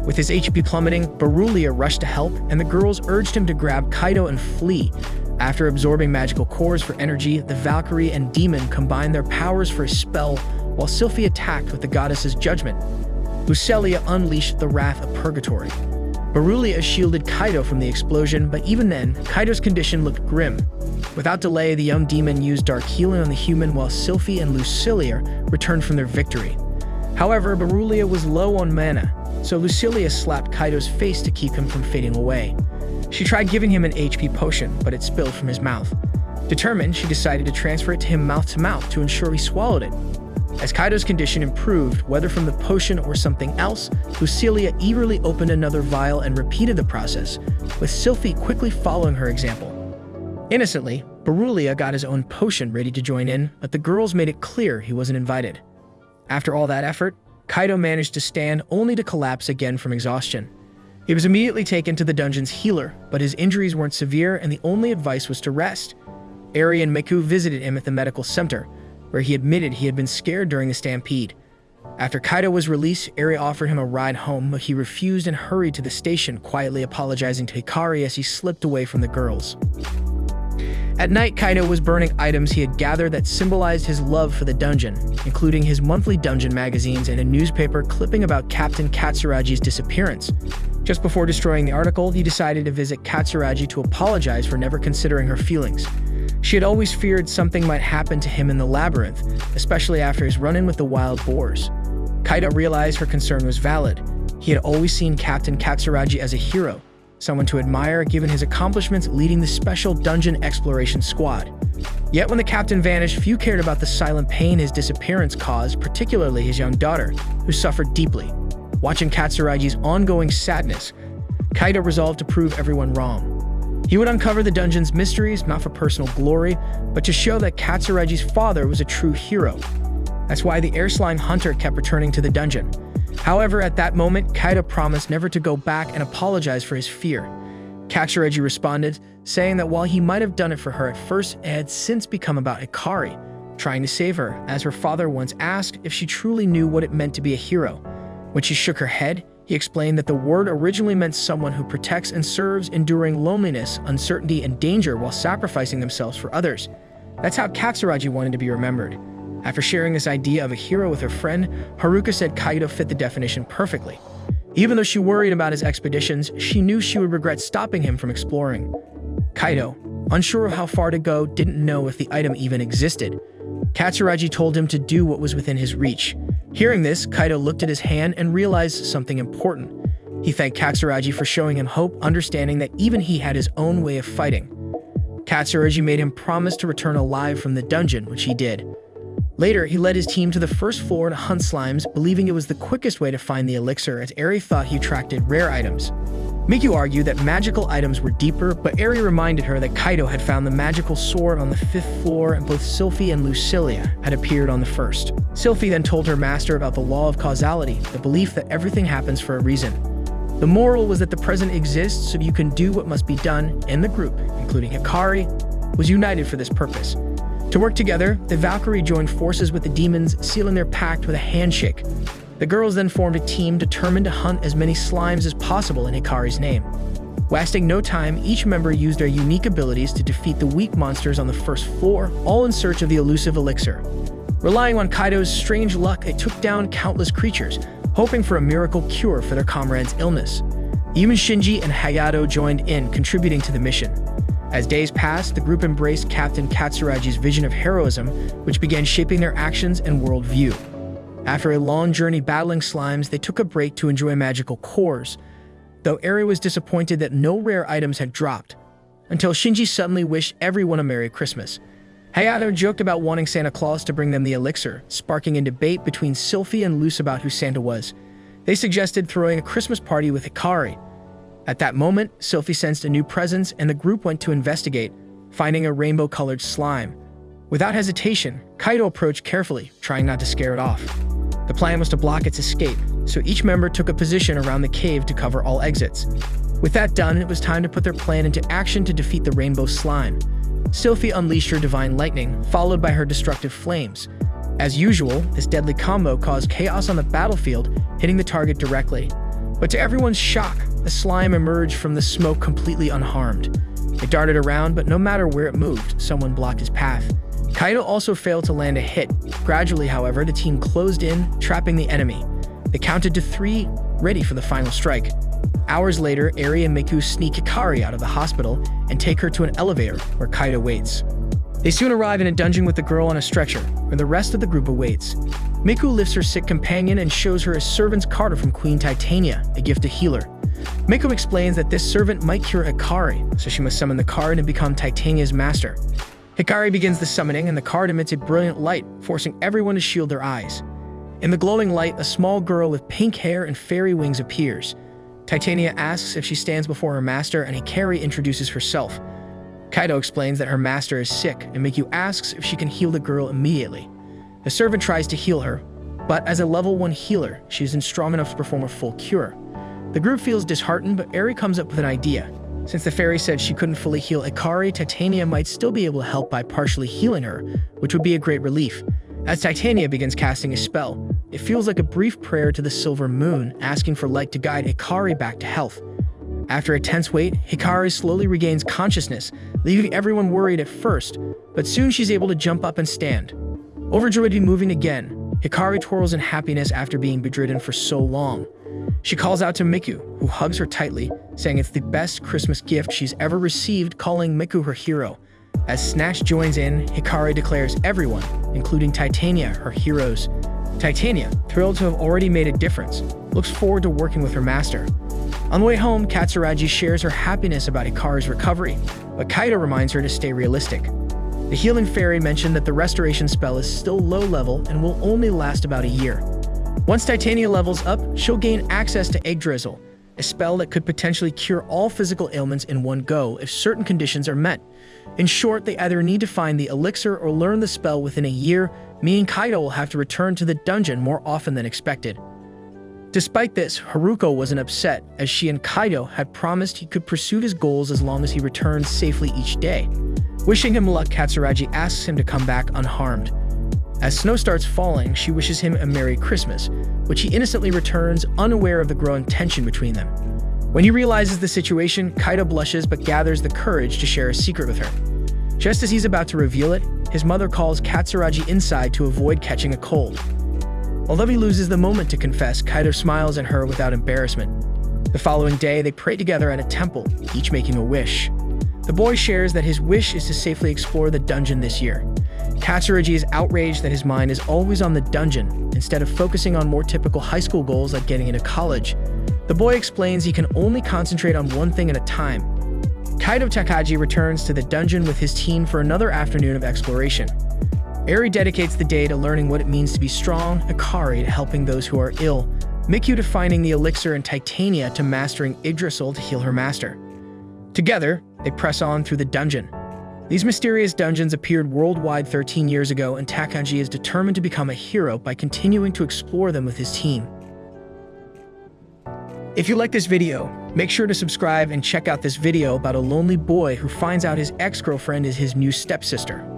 With his HP plummeting, Berulia rushed to help, and the girls urged him to grab Kaido and flee. After absorbing magical cores for energy, the Valkyrie and Demon combined their powers for a spell, while Sylphie attacked with the goddess's judgment. Lucilia unleashed the wrath of Purgatory. Berulia shielded Kaido from the explosion, but even then, Kaido's condition looked grim. Without delay, the young demon used dark healing on the human, while Sylphie and Lucilia returned from their victory. However, Berulia was low on mana, so Lucilia slapped Kaido's face to keep him from fading away. She tried giving him an HP potion, but it spilled from his mouth. Determined, she decided to transfer it to him mouth to mouth to ensure he swallowed it. As Kaido's condition improved, whether from the potion or something else, Lucilia eagerly opened another vial and repeated the process, with Sylphie quickly following her example. Innocently, Berulia got his own potion ready to join in, but the girls made it clear he wasn't invited. After all that effort, Kaido managed to stand only to collapse again from exhaustion. He was immediately taken to the dungeon's healer, but his injuries weren't severe and the only advice was to rest. Eri and Miku visited him at the medical center, where he admitted he had been scared during the stampede. After Kaido was released, Eri offered him a ride home, but he refused and hurried to the station, quietly apologizing to Hikari as he slipped away from the girls. At night, Kaido was burning items he had gathered that symbolized his love for the dungeon, including his monthly dungeon magazines and a newspaper clipping about Captain Katsuragi's disappearance. Just before destroying the article, he decided to visit Katsuragi to apologize for never considering her feelings. She had always feared something might happen to him in the labyrinth, especially after his run-in with the wild boars. Kaido realized her concern was valid. He had always seen Captain Katsuragi as a hero, someone to admire given his accomplishments leading the special dungeon exploration squad. Yet when the captain vanished, few cared about the silent pain his disappearance caused, particularly his young daughter, who suffered deeply. Watching Katsuragi's ongoing sadness, Kaido resolved to prove everyone wrong. He would uncover the dungeon's mysteries, not for personal glory, but to show that Katsuragi's father was a true hero. That's why the air-slime hunter kept returning to the dungeon. However, at that moment, Kaido promised never to go back and apologize for his fear. Katsuragi responded, saying that while he might have done it for her at first, it had since become about Hikari, trying to save her, as her father once asked if she truly knew what it meant to be a hero. When she shook her head, he explained that the word originally meant someone who protects and serves, enduring loneliness, uncertainty, and danger while sacrificing themselves for others. That's how Katsuragi wanted to be remembered. After sharing this idea of a hero with her friend, Haruka said Kaido fit the definition perfectly. Even though she worried about his expeditions, she knew she would regret stopping him from exploring. Kaido, unsure of how far to go, didn't know if the item even existed. Katsuragi told him to do what was within his reach. Hearing this, Kaido looked at his hand and realized something important. He thanked Katsuragi for showing him hope, understanding that even he had his own way of fighting. Katsuragi made him promise to return alive from the dungeon, which he did. Later, he led his team to the first floor to hunt slimes, believing it was the quickest way to find the elixir, as Eri thought he attracted rare items. Miku argued that magical items were deeper, but Eri reminded her that Kaido had found the magical sword on the 5th floor, and both Sylphie and Lucilia had appeared on the 1st. Sylphie then told her master about the law of causality, the belief that everything happens for a reason. The moral was that the present exists so you can do what must be done, and the group, including Hikari, was united for this purpose. To work together, the Valkyrie joined forces with the demons, sealing their pact with a handshake. The girls then formed a team determined to hunt as many slimes as possible in Hikari's name. Wasting no time, each member used their unique abilities to defeat the weak monsters on the 1st floor, all in search of the elusive elixir. Relying on Kaido's strange luck, they took down countless creatures, hoping for a miracle cure for their comrade's illness. Even Shinji and Hayato joined in, contributing to the mission. As days passed, the group embraced Captain Katsuragi's vision of heroism, which began shaping their actions and worldview. After a long journey battling slimes, they took a break to enjoy magical cores, though Eri was disappointed that no rare items had dropped, until Shinji suddenly wished everyone a Merry Christmas. Hayato joked about wanting Santa Claus to bring them the elixir, sparking a debate between Sylphie and Luce about who Santa was. They suggested throwing a Christmas party with Hikari. At that moment, Sylphie sensed a new presence and the group went to investigate, finding a rainbow-colored slime. Without hesitation, Kaido approached carefully, trying not to scare it off. The plan was to block its escape, so each member took a position around the cave to cover all exits. With that done, it was time to put their plan into action to defeat the rainbow slime. Sylphie unleashed her divine lightning, followed by her destructive flames. As usual, this deadly combo caused chaos on the battlefield, hitting the target directly. But to everyone's shock, the slime emerged from the smoke completely unharmed. It darted around, but no matter where it moved, someone blocked his path. Kaido also failed to land a hit. Gradually, however, the team closed in, trapping the enemy. They counted to 3, ready for the final strike. Hours later, Eri and Miku sneak Hikari out of the hospital and take her to an elevator where Kaido waits. They soon arrive in a dungeon with the girl on a stretcher, where the rest of the group awaits. Miku lifts her sick companion and shows her a servant's card from Queen Titania, a gift to heal her. Miku explains that this servant might cure Hikari, so she must summon the card and become Titania's master. Hikari begins the summoning, and the card emits a brilliant light, forcing everyone to shield their eyes. In the glowing light, a small girl with pink hair and fairy wings appears. Titania asks if she stands before her master, and Hikari introduces herself. Kaido explains that her master is sick, and Miku asks if she can heal the girl immediately. The servant tries to heal her, but as a level 1 healer, she isn't strong enough to perform a full cure. The group feels disheartened, but Eri comes up with an idea. Since the fairy said she couldn't fully heal Hikari, Titania might still be able to help by partially healing her, which would be a great relief. As Titania begins casting a spell, it feels like a brief prayer to the silver moon, asking for light to guide Hikari back to health. After a tense wait, Hikari slowly regains consciousness, leaving everyone worried at first, but soon she's able to jump up and stand. Overjoyed to be moving again, Hikari twirls in happiness after being bedridden for so long. She calls out to Miku, who hugs her tightly, saying it's the best Christmas gift she's ever received, calling Miku her hero. As Snatch joins in, Hikari declares everyone, including Titania, her heroes. Titania, thrilled to have already made a difference, looks forward to working with her master. On the way home, Katsuragi shares her happiness about Hikari's recovery, but Kaido reminds her to stay realistic. The healing fairy mentioned that the restoration spell is still low level and will only last about a year. Once Titania levels up, she'll gain access to Egg Drizzle, a spell that could potentially cure all physical ailments in one go if certain conditions are met. In short, they either need to find the elixir or learn the spell within a year, meaning Kaido will have to return to the dungeon more often than expected. Despite this, Haruko wasn't upset, as she and Kaido had promised he could pursue his goals as long as he returned safely each day. Wishing him luck, Katsuragi asks him to come back unharmed. As snow starts falling, she wishes him a Merry Christmas, which he innocently returns, unaware of the growing tension between them. When he realizes the situation, Kaido blushes but gathers the courage to share a secret with her. Just as he's about to reveal it, his mother calls Katsuragi inside to avoid catching a cold. Although he loses the moment to confess, Kaido smiles at her without embarrassment. The following day, they pray together at a temple, each making a wish. The boy shares that his wish is to safely explore the dungeon this year. Katsuragi is outraged that his mind is always on the dungeon, instead of focusing on more typical high school goals like getting into college. The boy explains he can only concentrate on one thing at a time. Kaido Takagi returns to the dungeon with his team for another afternoon of exploration. Eri dedicates the day to learning what it means to be strong, Akari to helping those who are ill, Mikyu to finding the elixir, and Titania to mastering Yggdrasil to heal her master. Together, they press on through the dungeon. These mysterious dungeons appeared worldwide 13 years ago, and Takagi is determined to become a hero by continuing to explore them with his team. If you like this video, make sure to subscribe and check out this video about a lonely boy who finds out his ex-girlfriend is his new stepsister.